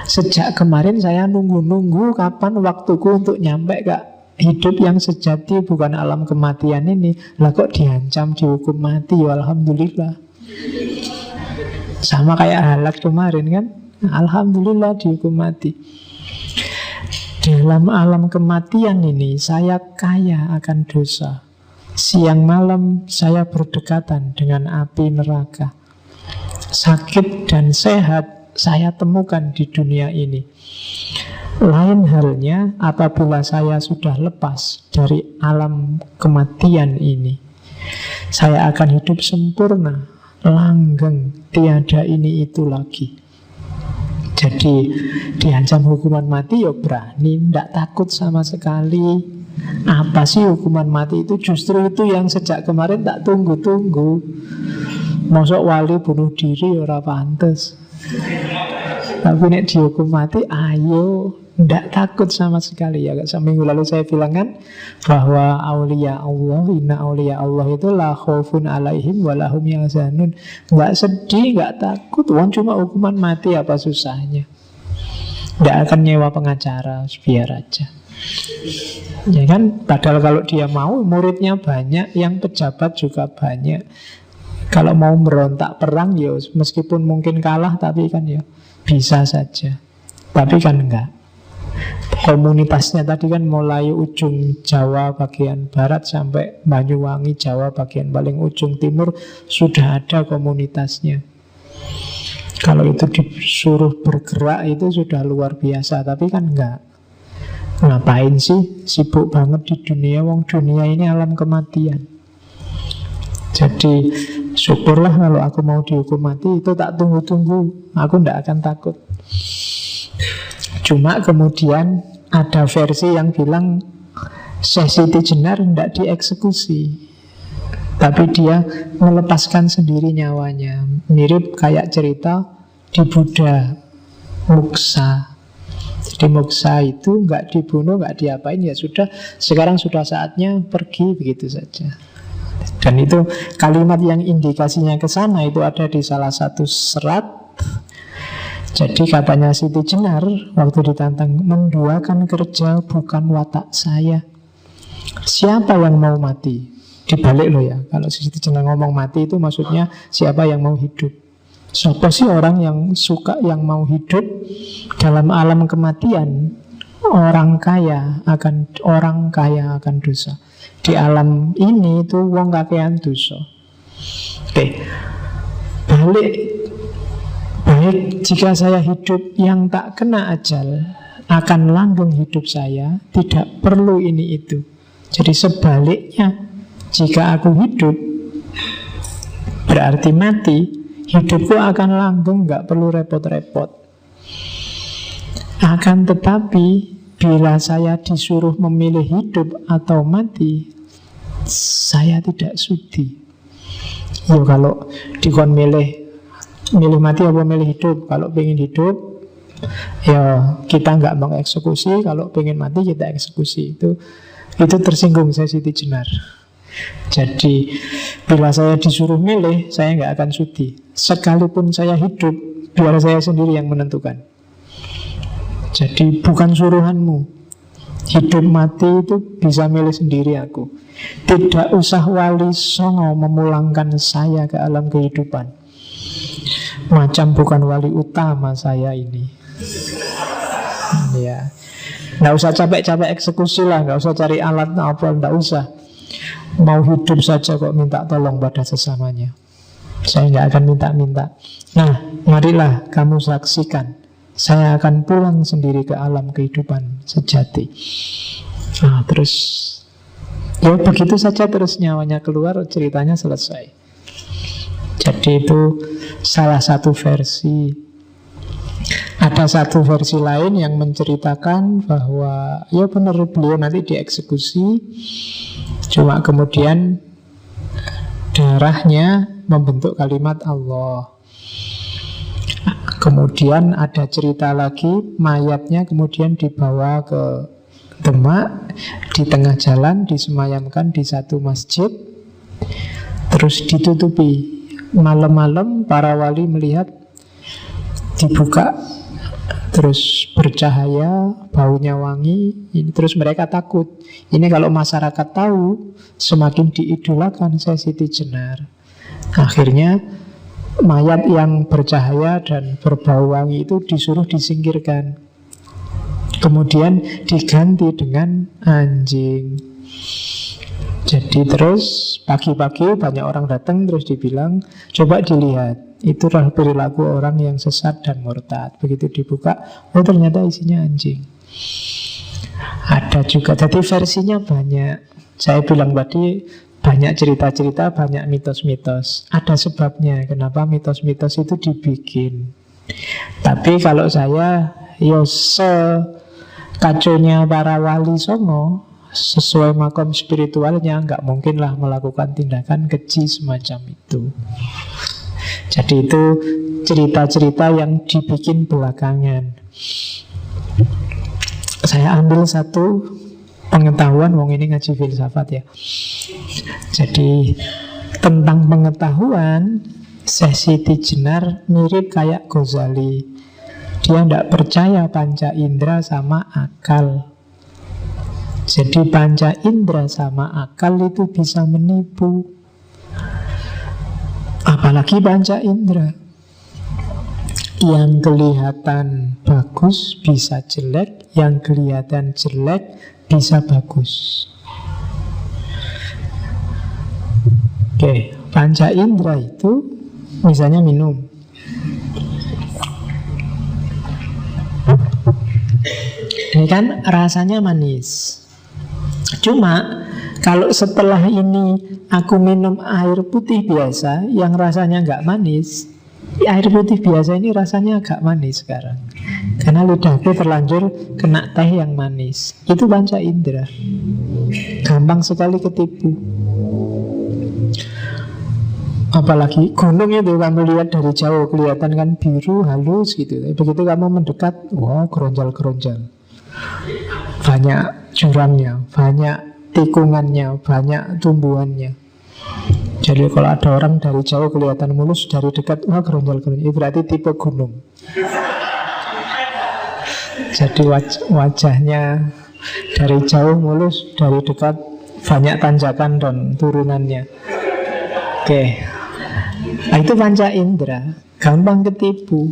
Sejak kemarin saya nunggu-nunggu kapan waktuku untuk nyampe ke hidup yang sejati, bukan alam kematian ini. Lah kok diancam, dihukum mati, ya alhamdulillah. Sama kayak Halak kemarin kan, alhamdulillah dihukum mati. Dalam alam kematian ini saya kaya akan dosa. Siang malam saya berdekatan dengan api neraka. Sakit dan sehat saya temukan di dunia ini. Lain halnya apabila saya sudah lepas dari alam kematian ini. Saya akan hidup sempurna, langgeng, tiada ini itu lagi. Jadi diancam hukuman mati ya berani, tidak takut sama sekali. Apa sih hukuman mati itu? Justru itu yang sejak kemarin tak tunggu-tunggu. Mosok wali bunuh diri ora pantes. Tapi nek dihukum mati, ayo, ndak takut sama sekali. Ya, seminggu lalu saya bilang kan bahwa aulia Allah, inna aulia Allah itu la khaufun alaihim wa lahum yahzanun. Nggak sedih, nggak takut. Wong cuma hukuman mati, apa susahnya? Nggak akan nyewa pengacara, biar aja. Ya kan, padahal kalau dia mau, muridnya banyak, yang pejabat juga banyak. Kalau mau merontak perang, ya meskipun mungkin kalah, tapi kan ya bisa saja. Tapi kan enggak. Komunitasnya tadi kan mulai ujung Jawa bagian barat sampai Banyuwangi, Jawa bagian paling ujung timur, sudah ada komunitasnya. Kalau itu disuruh bergerak itu sudah luar biasa, tapi kan enggak. Ngapain sih sibuk banget di dunia, wong dunia ini alam kematian. Jadi Syukurlah kalau aku mau dihukum mati, itu tak tunggu-tunggu, aku tidak akan takut. Cuma kemudian ada versi yang bilang Syekh Siti Jenar tidak dieksekusi, tapi dia melepaskan sendiri nyawanya. Mirip kayak cerita di Buddha, muksa. Jadi muksa itu nggak dibunuh, nggak diapain, ya sudah, sekarang sudah saatnya pergi, begitu saja. Dan itu kalimat yang indikasinya ke sana itu ada di salah satu serat. Jadi katanya Siti Jenar waktu ditantang, menduakan kerja bukan watak saya. Siapa yang mau mati? Dibalik loh ya, kalau Siti Jenar ngomong mati itu maksudnya siapa yang mau hidup. Siapa sih orang yang suka, yang mau hidup? Dalam alam kematian, orang kaya akan dosa. Di alam ini itu wong kakean dosa. Oke. Baik, jika saya hidup yang tak kena ajal, akan langgeng hidup saya, tidak perlu ini itu. Jadi sebaliknya, jika aku hidup berarti mati, hidupku akan langgeng, gak perlu repot-repot. Akan tetapi bila saya disuruh memilih hidup atau mati, saya tidak sudi. Ya kalau dikon milih mati apa milih hidup. Kalau pengen hidup, ya kita nggak mengeksekusi. Kalau pengen mati kita eksekusi. Itu tersinggung saya Siti Jenar. Jadi bila saya disuruh milih, saya nggak akan sudi. Sekalipun saya hidup, biar saya sendiri yang menentukan. Jadi bukan suruhanmu. Hidup mati itu bisa milih sendiri aku. Tidak usah wali songo memulangkan saya ke alam kehidupan. Macam bukan wali utama saya ini. Ya, nggak usah capek-capek eksekusi lah, nggak usah cari alat apa, nggak usah. Mau hidup saja kok minta tolong pada sesamanya. Saya nggak akan minta-minta. Nah, marilah kamu saksikan, saya akan pulang sendiri ke alam kehidupan sejati. Nah, terus ya begitu saja, terus nyawanya keluar, ceritanya selesai. Jadi itu salah satu versi. Ada satu versi lain yang menceritakan bahwa ya benar beliau nanti dieksekusi, cuma kemudian darahnya membentuk kalimat Allah. Kemudian ada cerita lagi, mayatnya kemudian dibawa ke Demak, di tengah jalan disemayamkan di satu masjid, terus ditutupi. Malam-malam para wali melihat dibuka, terus bercahaya, baunya wangi. Ini terus mereka takut. Ini kalau masyarakat tahu, semakin diidolakan Syekh Siti Jenar. Akhirnya mayat yang bercahaya dan berbau wangi itu disuruh disingkirkan. Kemudian diganti dengan anjing. Jadi terus pagi-pagi banyak orang datang, terus dibilang, coba dilihat, itulah perilaku orang yang sesat dan murtad. Begitu dibuka, oh ternyata isinya anjing. Ada juga, jadi versinya banyak. Saya bilang tadi banyak cerita-cerita, banyak mitos-mitos. Ada sebabnya kenapa mitos-mitos itu dibikin. Tapi kalau saya, kaconya para wali songo, sesuai makom spiritualnya, nggak mungkinlah melakukan tindakan keji semacam itu. Jadi itu cerita-cerita yang dibikin belakangan. Saya ambil satu pengetahuan, wong ini ngaji filsafat ya. Jadi tentang pengetahuan, Syekh Siti Jenar mirip kayak Ghazali. Dia tidak percaya panca indera sama akal. Jadi panca indera sama akal itu bisa menipu. Apalagi panca indera. Yang kelihatan bagus bisa jelek, yang kelihatan jelek bisa bagus. Oke, panca indera itu misalnya minum. Ini kan rasanya manis. Cuma Kalau setelah ini aku minum air putih biasa yang rasanya nggak manis, air putih biasa ini rasanya agak manis sekarang. Karena lidahku terlanjur kena teh yang manis. Itu panca indera. Gampang sekali ketipu. Apalagi gunung itu kamu lihat dari jauh kelihatan kan biru halus gitu. Begitu kamu mendekat, wow, geronjal-geronjal. Banyak jurangnya, banyak tikungannya, banyak tumbuhannya. Jadi kalau ada orang dari jauh kelihatan mulus, dari dekat wah geronjal-geronjal, itu berarti tipe gunung. Jadi wajahnya dari jauh mulus, dari dekat banyak tanjakan dan turunannya. Oke. Nah, itu panca indera, gampang ketipu.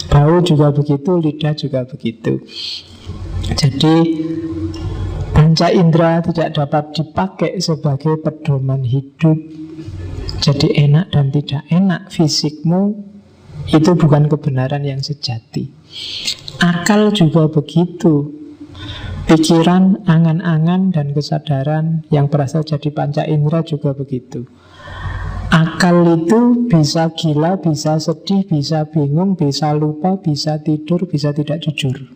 Bau juga begitu, lidah juga begitu. Jadi panca indera tidak dapat dipakai sebagai pedoman hidup. Jadi enak dan tidak enak fisikmu itu bukan kebenaran yang sejati. Akal juga begitu. Pikiran, angan-angan, dan kesadaran yang berasal jadi panca indera juga begitu. Akal itu bisa gila, bisa sedih, bisa bingung, bisa lupa, bisa tidur, bisa tidak jujur.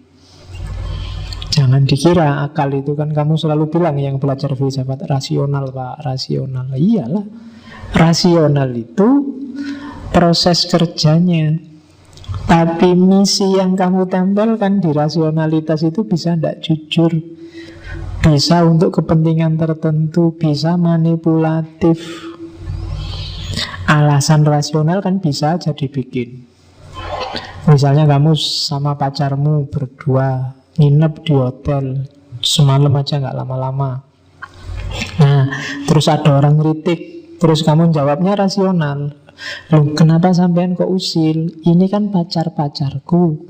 Jangan dikira akal itu kan kamu selalu bilang yang belajar filsafat rasional, Pak, rasional. Iyalah, rasional itu proses kerjanya. Tapi misi yang kamu tempelkan di rasionalitas itu bisa tidak jujur, bisa untuk kepentingan tertentu, bisa manipulatif. Alasan rasional kan bisa jadi bikin. Misalnya kamu sama pacarmu berdua nginep di hotel semalam aja, nggak lama-lama. Nah, terus ada orang kritik, terus kamu jawabnya rasional. Loh, kenapa sampean kok usil? Ini kan pacar-pacarku.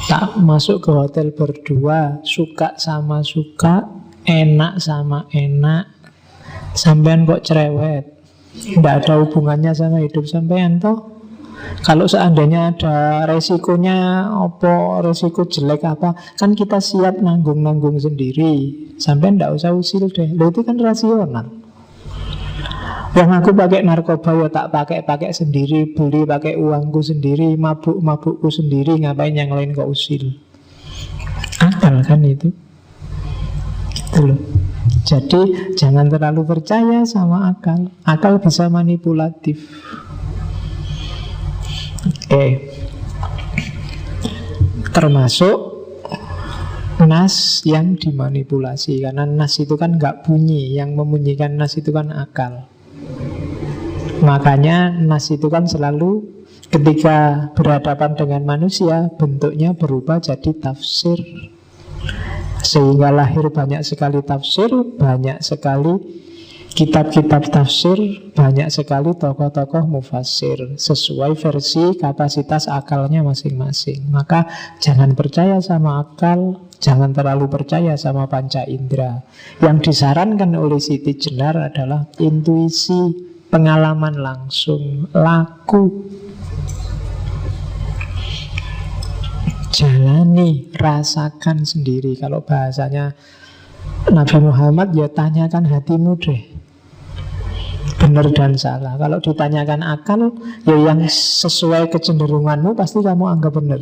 Tak masuk ke hotel berdua, suka sama suka, enak sama enak. Sampean kok cerewet? Tidak ada hubungannya sama hidup sampean toh. Kalau seandainya ada resikonya, apa resiko jelek apa, kan kita siap nanggung-nanggung sendiri. Sampean tidak usah usil deh. Loh, itu kan rasional. Yang aku pakai narkoba ya tak pakai sendiri, beli pakai uangku sendiri, mabukku sendiri, ngapain yang lain kok usil? Akal kan itu. Gitu loh. Jadi jangan terlalu percaya sama akal. Akal bisa manipulatif. Oke. Termasuk nas yang dimanipulasi. Karena nas itu kan gak bunyi. Yang membunyikan nas itu kan akal. Makanya nas itu kan selalu ketika berhadapan dengan manusia bentuknya berubah jadi tafsir. Sehingga lahir banyak sekali tafsir, banyak sekali kitab-kitab tafsir, banyak sekali tokoh-tokoh mufassir sesuai versi kapasitas akalnya masing-masing. Maka jangan percaya sama akal, jangan terlalu percaya sama panca indera. Yang disarankan oleh Siti Jenar adalah intuisi, pengalaman langsung, laku. Jalani, rasakan sendiri. Kalau bahasanya Nabi Muhammad, ya tanyakan hatimu deh, benar dan salah. Kalau ditanyakan akal, ya yang sesuai kecenderunganmu pasti kamu anggap benar.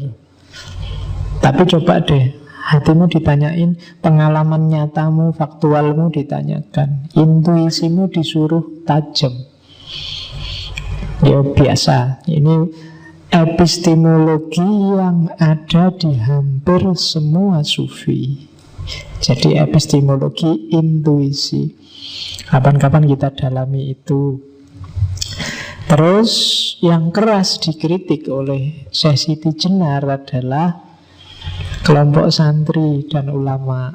Tapi coba deh, hatimu ditanyain, pengalaman nyatamu, faktualmu ditanyakan, intuisimu disuruh tajam. Ya biasa, ini epistemologi yang ada di hampir semua sufi. Jadi epistemologi intuisi. Kapan-kapan kita dalami itu. Terus yang keras dikritik oleh Syekh Siti Jenar adalah kelompok santri dan ulama.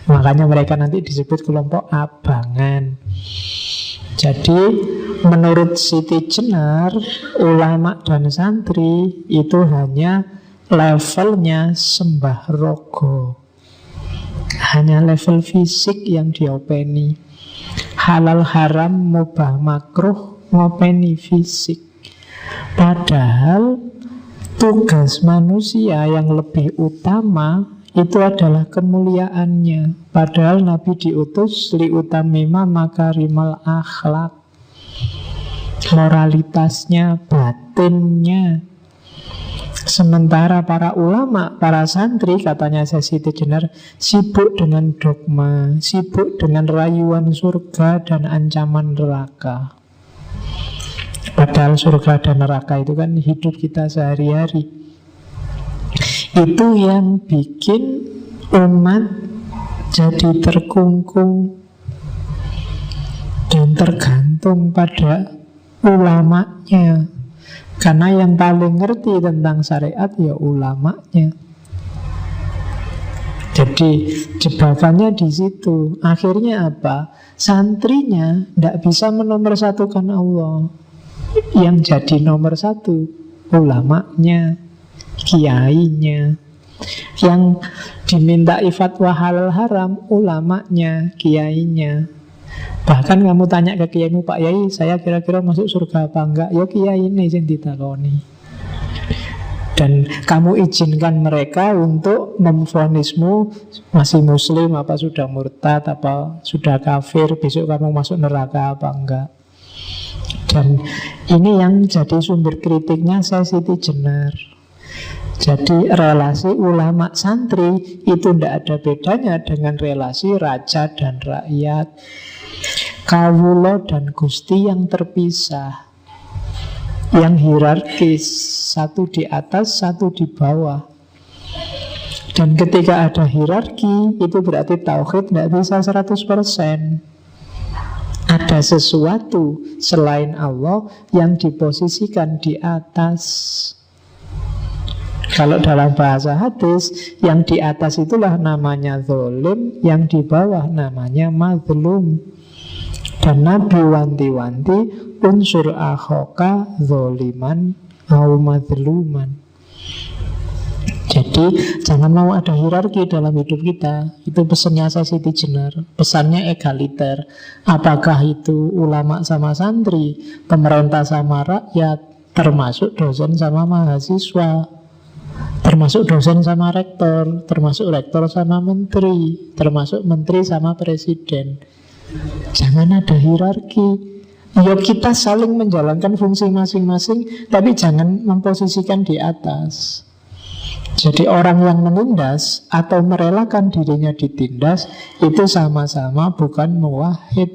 Makanya mereka nanti disebut kelompok abangan. Jadi menurut Siti Jenar, ulama dan santri itu hanya levelnya sembah rogo, hanya level fisik yang diopeni. Halal haram, mubah makruh, ngopeni fisik. Padahal tugas manusia yang lebih utama itu adalah kemuliaannya. Padahal Nabi diutus liutamima makarimal akhlak, moralitasnya, batinnya. Sementara para ulama, para santri, katanya Siti Jenar, sibuk dengan dogma, sibuk dengan rayuan surga dan ancaman neraka. Padahal surga dan neraka itu kan hidup kita sehari-hari. Itu yang bikin umat jadi terkungkung dan tergantung pada ulamanya. Karena yang paling ngerti tentang syariat ya ulamanya. Jadi jebakannya di situ. Akhirnya apa? Santrinya tidak bisa menomorsatukan Allah. Yang jadi nomor satu ulamanya, kiainya. Yang diminta fatwa halal haram ulamanya, kiainya. Bahkan kamu tanya ke kiaimu, Pak Yai, saya kira-kira masuk surga apa enggak? Ya kiai ini yang ditakoni. Dan kamu izinkan mereka untuk memvonismu masih muslim, apa sudah murtad, apa sudah kafir, besok kamu masuk neraka apa enggak. Dan ini yang jadi sumber kritiknya Siti Jenar. Jadi relasi ulama santri itu tidak ada bedanya dengan relasi raja dan rakyat, kawulo dan gusti yang terpisah, yang hierarkis, satu di atas, satu di bawah. Dan ketika ada hierarki, itu berarti tauhid tidak bisa 100%. Ada sesuatu selain Allah yang diposisikan di atas. Kalau dalam bahasa hadis, yang di atas itulah namanya zalim, yang di bawah namanya mazlum. Dan Nabi wanti-wanti unsur akhoka zoliman au mazluman. Jadi jangan mau ada hierarki dalam hidup kita. Itu pesannya Siti Jenar. Pesannya egaliter. Apakah itu ulama sama santri, pemerintah sama rakyat, termasuk dosen sama mahasiswa, termasuk dosen sama rektor, termasuk rektor sama menteri, termasuk menteri sama presiden. Jangan ada hierarki. Ya kita saling menjalankan fungsi masing-masing, tapi jangan memposisikan di atas. Jadi orang yang menindas atau merelakan dirinya ditindas, itu sama-sama bukan muwahhid.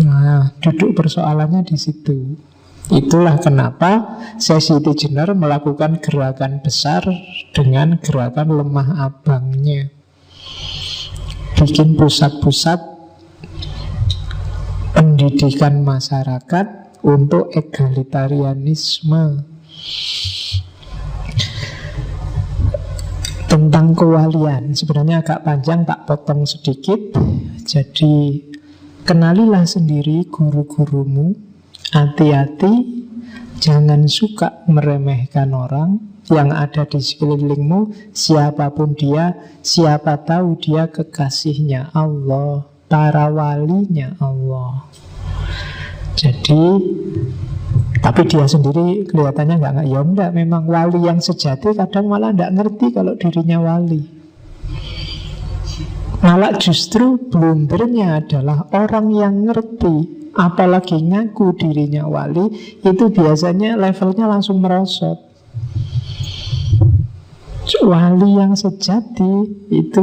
Nah, duduk persoalannya di situ. Itulah kenapa Siti Jenar melakukan gerakan besar dengan gerakan lemah abangnya. Bikin pusat-pusat pendidikan masyarakat untuk egalitarianisme. Tentang kewalian, sebenarnya agak panjang, tak potong sedikit. Jadi kenalilah sendiri guru-gurumu. Hati-hati, jangan suka meremehkan orang yang ada di sekelilingmu. Siapapun dia, siapa tahu dia kekasihnya Allah, para walinya Allah. Jadi tapi dia sendiri kelihatannya nggak ya enggak, memang wali yang sejati kadang malah nggak ngerti kalau dirinya wali. Malah justru blundernya adalah orang yang ngerti, apalagi ngaku dirinya wali, itu biasanya levelnya langsung merosot. Wali yang sejati itu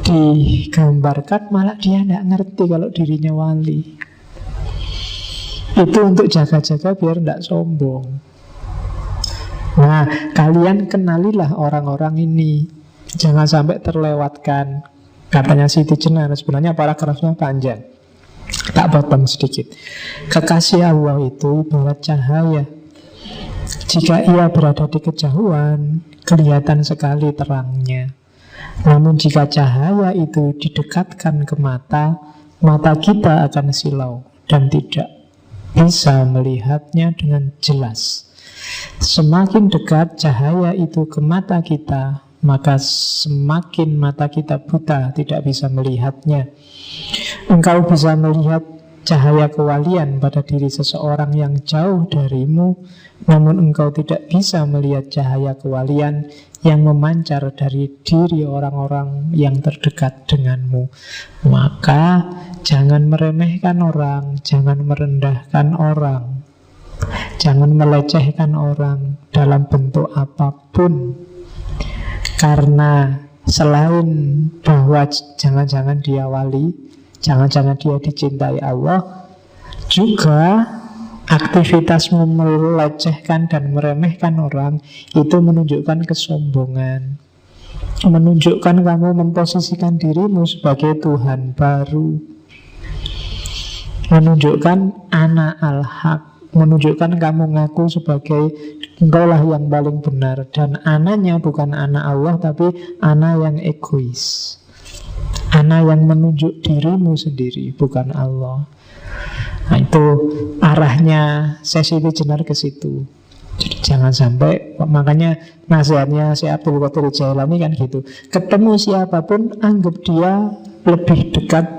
digambarkan malah dia nggak ngerti kalau dirinya wali. Itu untuk jaga-jaga biar tidak sombong. Nah, kalian kenalilah orang-orang ini. Jangan sampai terlewatkan. Katanya Siti Jenar, sebenarnya paragrafnya panjang, tak potong sedikit. Kekasih Allah itu ibarat cahaya. Jika ia berada di kejauhan, kelihatan sekali terangnya. Namun jika cahaya itu didekatkan ke mata, mata kita akan silau dan tidak bisa melihatnya dengan jelas. Semakin dekat cahaya itu ke mata kita, maka semakin mata kita buta, tidak bisa melihatnya. Engkau bisa melihat cahaya kewalian pada diri seseorang yang jauh darimu, namun engkau tidak bisa melihat cahaya kewalian yang memancar dari diri orang-orang yang terdekat denganmu. Maka jangan meremehkan orang, jangan merendahkan orang, jangan melecehkan orang dalam bentuk apapun. Karena selain bahwa jangan-jangan dia wali, jangan-jangan dia dicintai Allah, juga aktivitasmu melecehkan dan meremehkan orang itu menunjukkan kesombongan, menunjukkan kamu memposisikan dirimu sebagai Tuhan baru, menunjukkan anak al-haq, menunjukkan kamu ngaku sebagai engkaulah yang paling benar. Dan anaknya bukan anak Allah, tapi anak yang egois, anak yang menunjuk dirimu sendiri, bukan Allah. Nah, itu arahnya Sesi Jenar ke situ. Jadi jangan sampai, makanya nasihatnya si Abdul Qadir Jailani kan gitu, ketemu siapapun anggap dia lebih dekat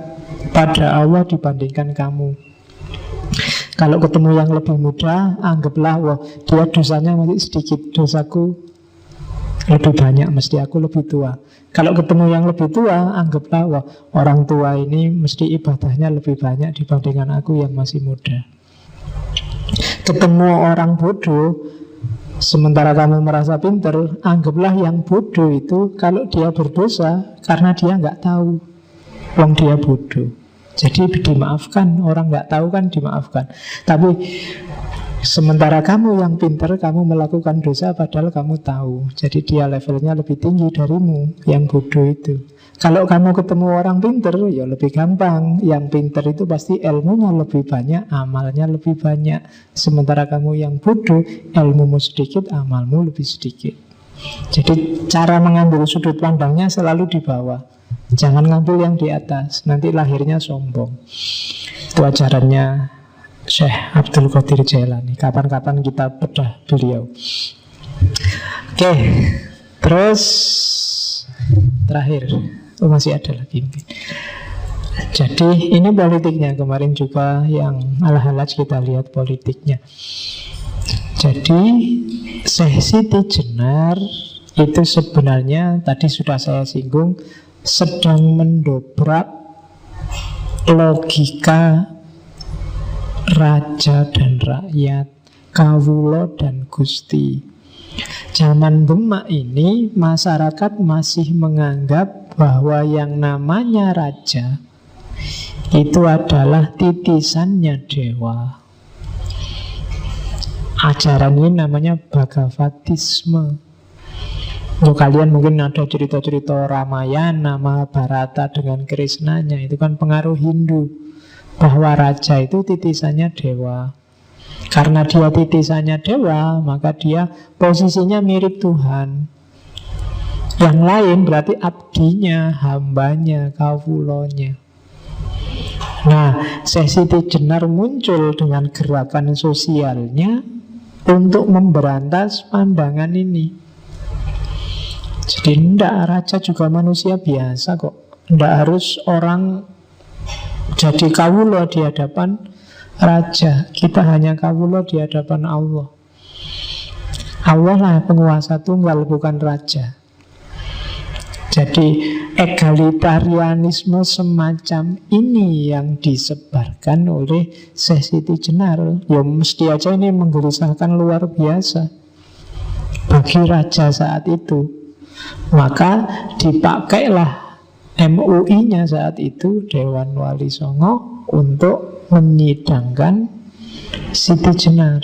pada Allah dibandingkan kamu. Kalau ketemu yang lebih muda, anggaplah wah dia dosanya masih sedikit, dosaku lebih banyak, mesti aku lebih tua. Kalau ketemu yang lebih tua, anggaplah wah orang tua ini mesti ibadahnya lebih banyak dibandingkan aku yang masih muda. Ketemu orang bodoh, sementara kamu merasa pintar, anggaplah yang bodoh itu kalau dia berdosa karena dia nggak tahu, wong dia bodoh. Jadi dimaafkan, orang nggak tahu kan dimaafkan. Tapi sementara kamu yang pintar, kamu melakukan dosa padahal kamu tahu. Jadi dia levelnya lebih tinggi darimu, yang bodoh itu. Kalau kamu ketemu orang pintar, ya lebih gampang. Yang pintar itu pasti ilmunya lebih banyak, amalnya lebih banyak. Sementara kamu yang bodoh, ilmumu sedikit, amalmu lebih sedikit. Jadi cara mengambil sudut pandangnya selalu di bawah. Jangan ngambil yang di atas, nanti lahirnya sombong. Itu ajarannya Syekh Abdul Qadir Jailani. Kapan-kapan kita bedah beliau. Oke, terus terakhir, masih ada lagi. Jadi ini politiknya. Kemarin juga yang Al-Halaj kita lihat politiknya. Jadi Syekh Siti Jenar itu sebenarnya tadi sudah saya singgung, sedang mendobrak logika raja dan rakyat, kawulo dan gusti. Zaman Demak ini masyarakat masih menganggap bahwa yang namanya raja itu adalah titisannya dewa. Ajaran ini namanya Bhagavatisme. Kalian mungkin ada cerita-cerita Ramayana, Mahabharata dengan Krishnanya. Itu kan pengaruh Hindu, bahwa raja itu titisannya dewa. Karena dia titisannya dewa, maka dia posisinya mirip Tuhan. Yang lain berarti abdinya, hambanya, kawulonya. Nah, Syekh Siti Jenar muncul dengan gerakan sosialnya untuk memberantas pandangan ini. Jadi tidak, raja juga manusia biasa kok. Tidak harus orang jadi kawulo di hadapan raja. Kita hanya kawulo di hadapan Allah. Allah lah penguasa tunggal, bukan raja. Jadi egalitarianisme semacam ini yang disebarkan oleh Syekh Siti Jenar. Ya mesti aja ini menggelisahkan luar biasa bagi raja saat itu. Maka dipakailah MUI-nya saat itu, Dewan Wali Songo, untuk menyidangkan Siti Jenar.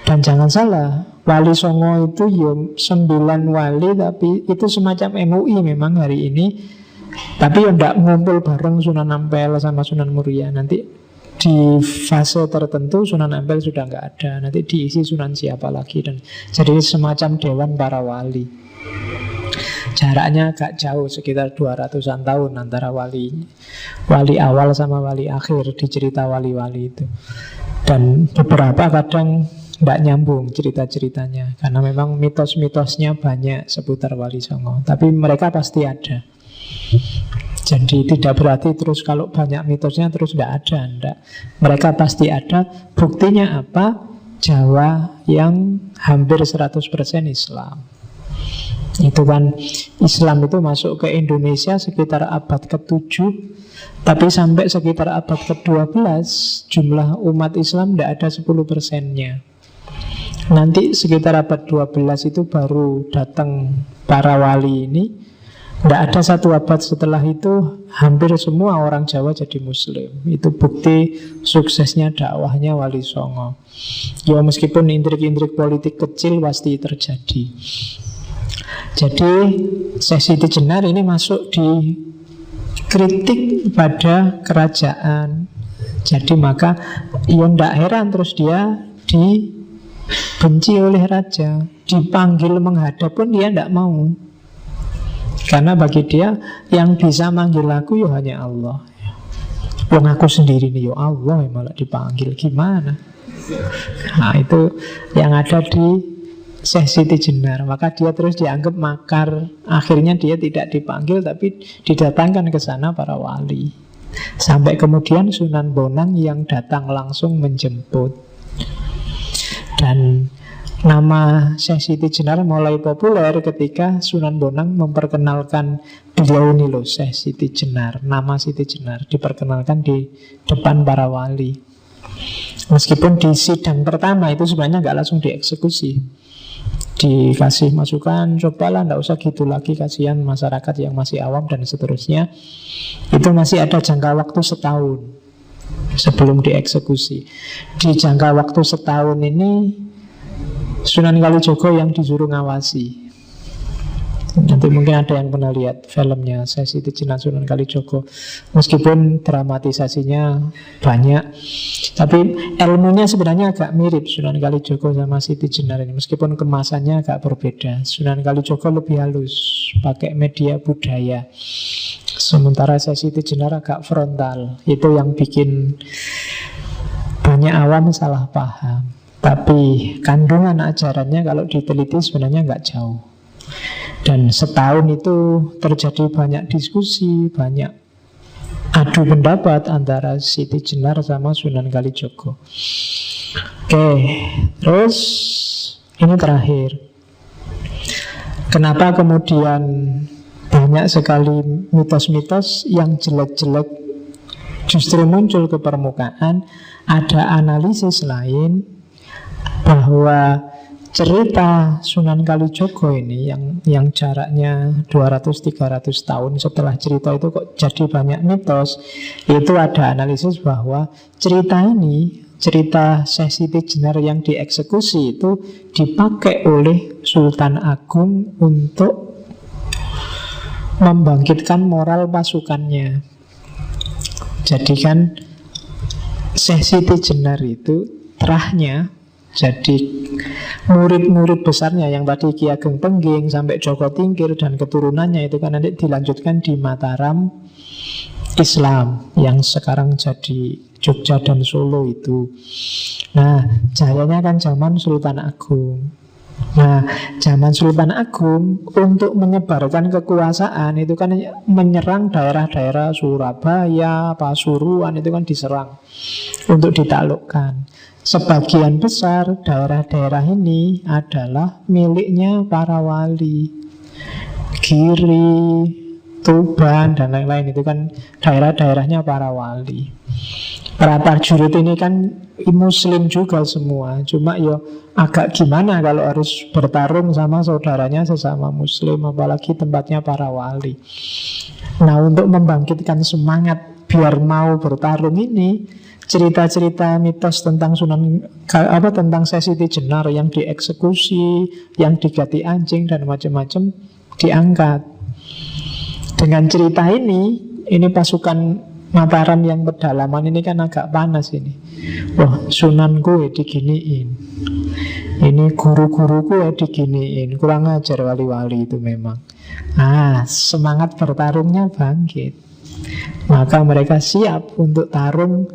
Dan jangan salah, Wali Songo itu ya 9 wali, tapi itu semacam MUI memang hari ini. Tapi ya tidak ngumpul bareng Sunan Ampel sama Sunan Muria. Nanti di fase tertentu Sunan Ampel sudah nggak ada, nanti diisi Sunan siapa lagi. Dan jadi semacam Dewan para wali. Jaraknya agak jauh, sekitar 200-an tahun antara wali awal sama wali akhir di cerita wali-wali itu. Dan beberapa kadang tidak nyambung cerita-ceritanya, karena memang mitos-mitosnya banyak seputar Wali Songo. Tapi mereka pasti ada. Jadi tidak berarti terus kalau banyak mitosnya terus tidak ada, enggak. Mereka pasti ada. Buktinya apa? Jawa yang hampir 100% Islam. Itu kan, Islam itu masuk ke Indonesia sekitar abad ke-7, tapi sampai sekitar abad ke-12 jumlah umat Islam tidak ada 10%-nya. Nanti sekitar abad 12 itu baru datang para wali ini. Tidak ada satu abad setelah itu hampir semua orang Jawa jadi Muslim. Itu bukti suksesnya dakwahnya Wali Songo. Ya meskipun intrik-intrik politik kecil pasti terjadi. Jadi Syekh Siti Jenar ini masuk di kritik pada kerajaan. Jadi maka ya tidak heran terus dia dibenci oleh raja. Dipanggil menghadap pun dia tidak mau. Karena bagi dia yang bisa manggil aku ya hanya Allah. Wong aku sendiri nih ya Allah yang malah dipanggil, gimana? Nah itu yang ada di Syekh Siti Jenar. Maka dia terus dianggap makar. Akhirnya dia tidak dipanggil tapi didatangkan ke sana para wali. Sampai kemudian Sunan Bonang yang datang langsung menjemput. Dan nama Syekh Siti Jenar mulai populer ketika Sunan Bonang memperkenalkan beliau ini loh, Syekh Siti Jenar. Nama Siti Jenar diperkenalkan di depan para wali. Meskipun di sidang pertama itu sebenarnya nggak langsung dieksekusi, dikasih masukan, cobalah nggak usah gitu lagi, kasihan masyarakat yang masih awam dan seterusnya. Itu masih ada jangka waktu setahun sebelum dieksekusi. Di jangka waktu setahun ini Sunan Kalijogo yang disuruh ngawasi. Nanti mungkin ada yang pernah lihat filmnya Syekh Siti Jenar Sunan Kalijogo. Meskipun dramatisasinya banyak, tapi ilmunya sebenarnya agak mirip Sunan Kalijogo sama Siti Jenar ini. Meskipun kemasannya agak berbeda. Sunan Kalijogo lebih halus, pakai media budaya. Sementara Syekh Siti Jenar agak frontal. Itu yang bikin banyak awam salah paham. Tapi kandungan ajarannya kalau diteliti sebenarnya nggak jauh. Dan setahun itu terjadi banyak diskusi, banyak adu pendapat antara Siti Jenar sama Sunan Kalijogo. Oke, terus ini terakhir. Kenapa kemudian banyak sekali mitos-mitos yang jelek-jelek justru muncul ke permukaan? Ada analisis lain bahwa cerita Sunan Kalijogo ini yang jaraknya 200-300 tahun setelah cerita itu kok jadi banyak mitos. Itu ada analisis bahwa cerita ini, cerita Syekh Siti Jenar yang dieksekusi itu dipakai oleh Sultan Agung untuk membangkitkan moral pasukannya. Jadi kan Syekh Siti Jenar itu terahnya, jadi murid-murid besarnya yang tadi Ki Ageng Pengging sampai Joko Tingkir dan keturunannya itu kan nanti dilanjutkan di Mataram Islam yang sekarang jadi Jogja dan Solo itu. Nah, jayanya kan zaman Sultan Agung. Nah, zaman Sultan Agung untuk menyebarkan kekuasaan itu kan menyerang daerah-daerah Surabaya, Pasuruan itu kan diserang untuk ditaklukkan. Sebagian besar daerah-daerah ini adalah miliknya para wali. Giri, Tuban, dan lain-lain itu kan daerah-daerahnya para wali. Para prajurit ini kan Muslim juga semua. Cuma ya agak gimana kalau harus bertarung sama saudaranya sesama Muslim, apalagi tempatnya para wali. Nah, untuk membangkitkan semangat biar mau bertarung ini, cerita-cerita mitos tentang tentang Syekh Siti Jenar yang dieksekusi, yang diganti anjing dan macam-macam diangkat. Dengan cerita ini pasukan Mataram yang pedalaman ini kan agak panas ini. Wah, sunanku ya diginiin, ini guru-guruku ya diginiin. Kurang ajar wali-wali itu memang. Semangat bertarungnya bangkit. Maka mereka siap untuk tarung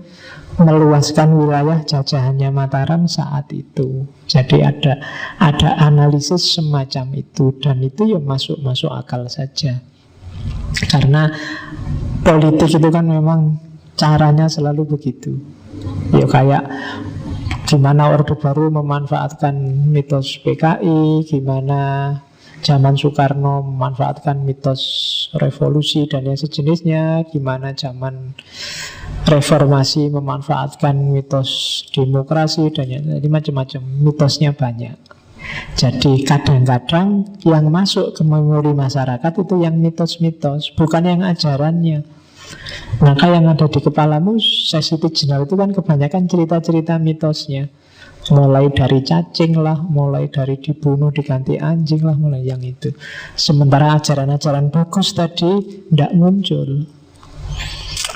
meluaskan wilayah jajahannya Mataram saat itu. Jadi ada analisis semacam itu, dan itu ya masuk akal saja. Karena politik itu kan memang caranya selalu begitu. Ya kayak gimana Orde Baru memanfaatkan mitos PKI, gimana zaman Soekarno memanfaatkan mitos revolusi dan yang sejenisnya, gimana zaman reformasi memanfaatkan mitos demokrasi dan jadi macam-macam, mitosnya banyak. Jadi kadang-kadang yang masuk ke memori masyarakat itu yang mitos-mitos, bukan yang ajarannya. Maka yang ada di kepalamu Society General itu kan kebanyakan cerita-cerita mitosnya. Mulai dari cacing lah, mulai dari dibunuh diganti anjing lah, mulai yang itu. Sementara ajaran-ajaran bagus tadi tidak muncul,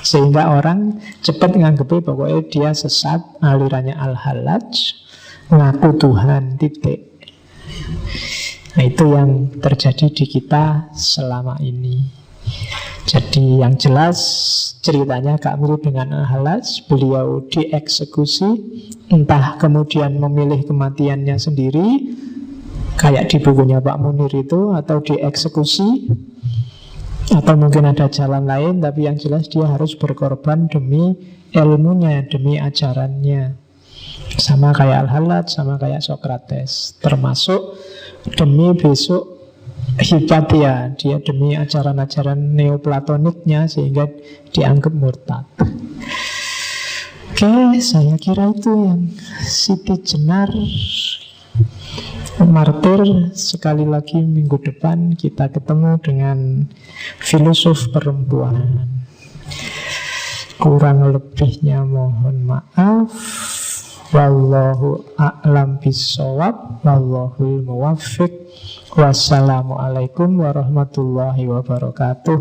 sehingga orang cepat menganggapnya pokoknya dia sesat, alirannya al-halaj, ngaku Tuhan, titik. Nah itu yang terjadi di kita selama ini. Jadi yang jelas ceritanya agak mirip dengan Al-Halaj. Beliau dieksekusi, entah kemudian memilih kematiannya sendiri kayak di bukunya Pak Munir itu, atau dieksekusi, atau mungkin ada jalan lain. Tapi yang jelas dia harus berkorban demi ilmunya, demi ajarannya. Sama kayak Al-Halaj, sama kayak Socrates. Termasuk demi besok Hipatia, dia demi ajaran-ajaran neoplatoniknya sehingga dianggap murtad. Oke, saya kira itu yang Siti Jenar martir. Sekali lagi minggu depan kita ketemu dengan filosof perempuan. Kurang lebihnya mohon maaf. Wallahu a'lam bishawab, wallahul muwaffiq. Wassalamualaikum warahmatullahi wabarakatuh.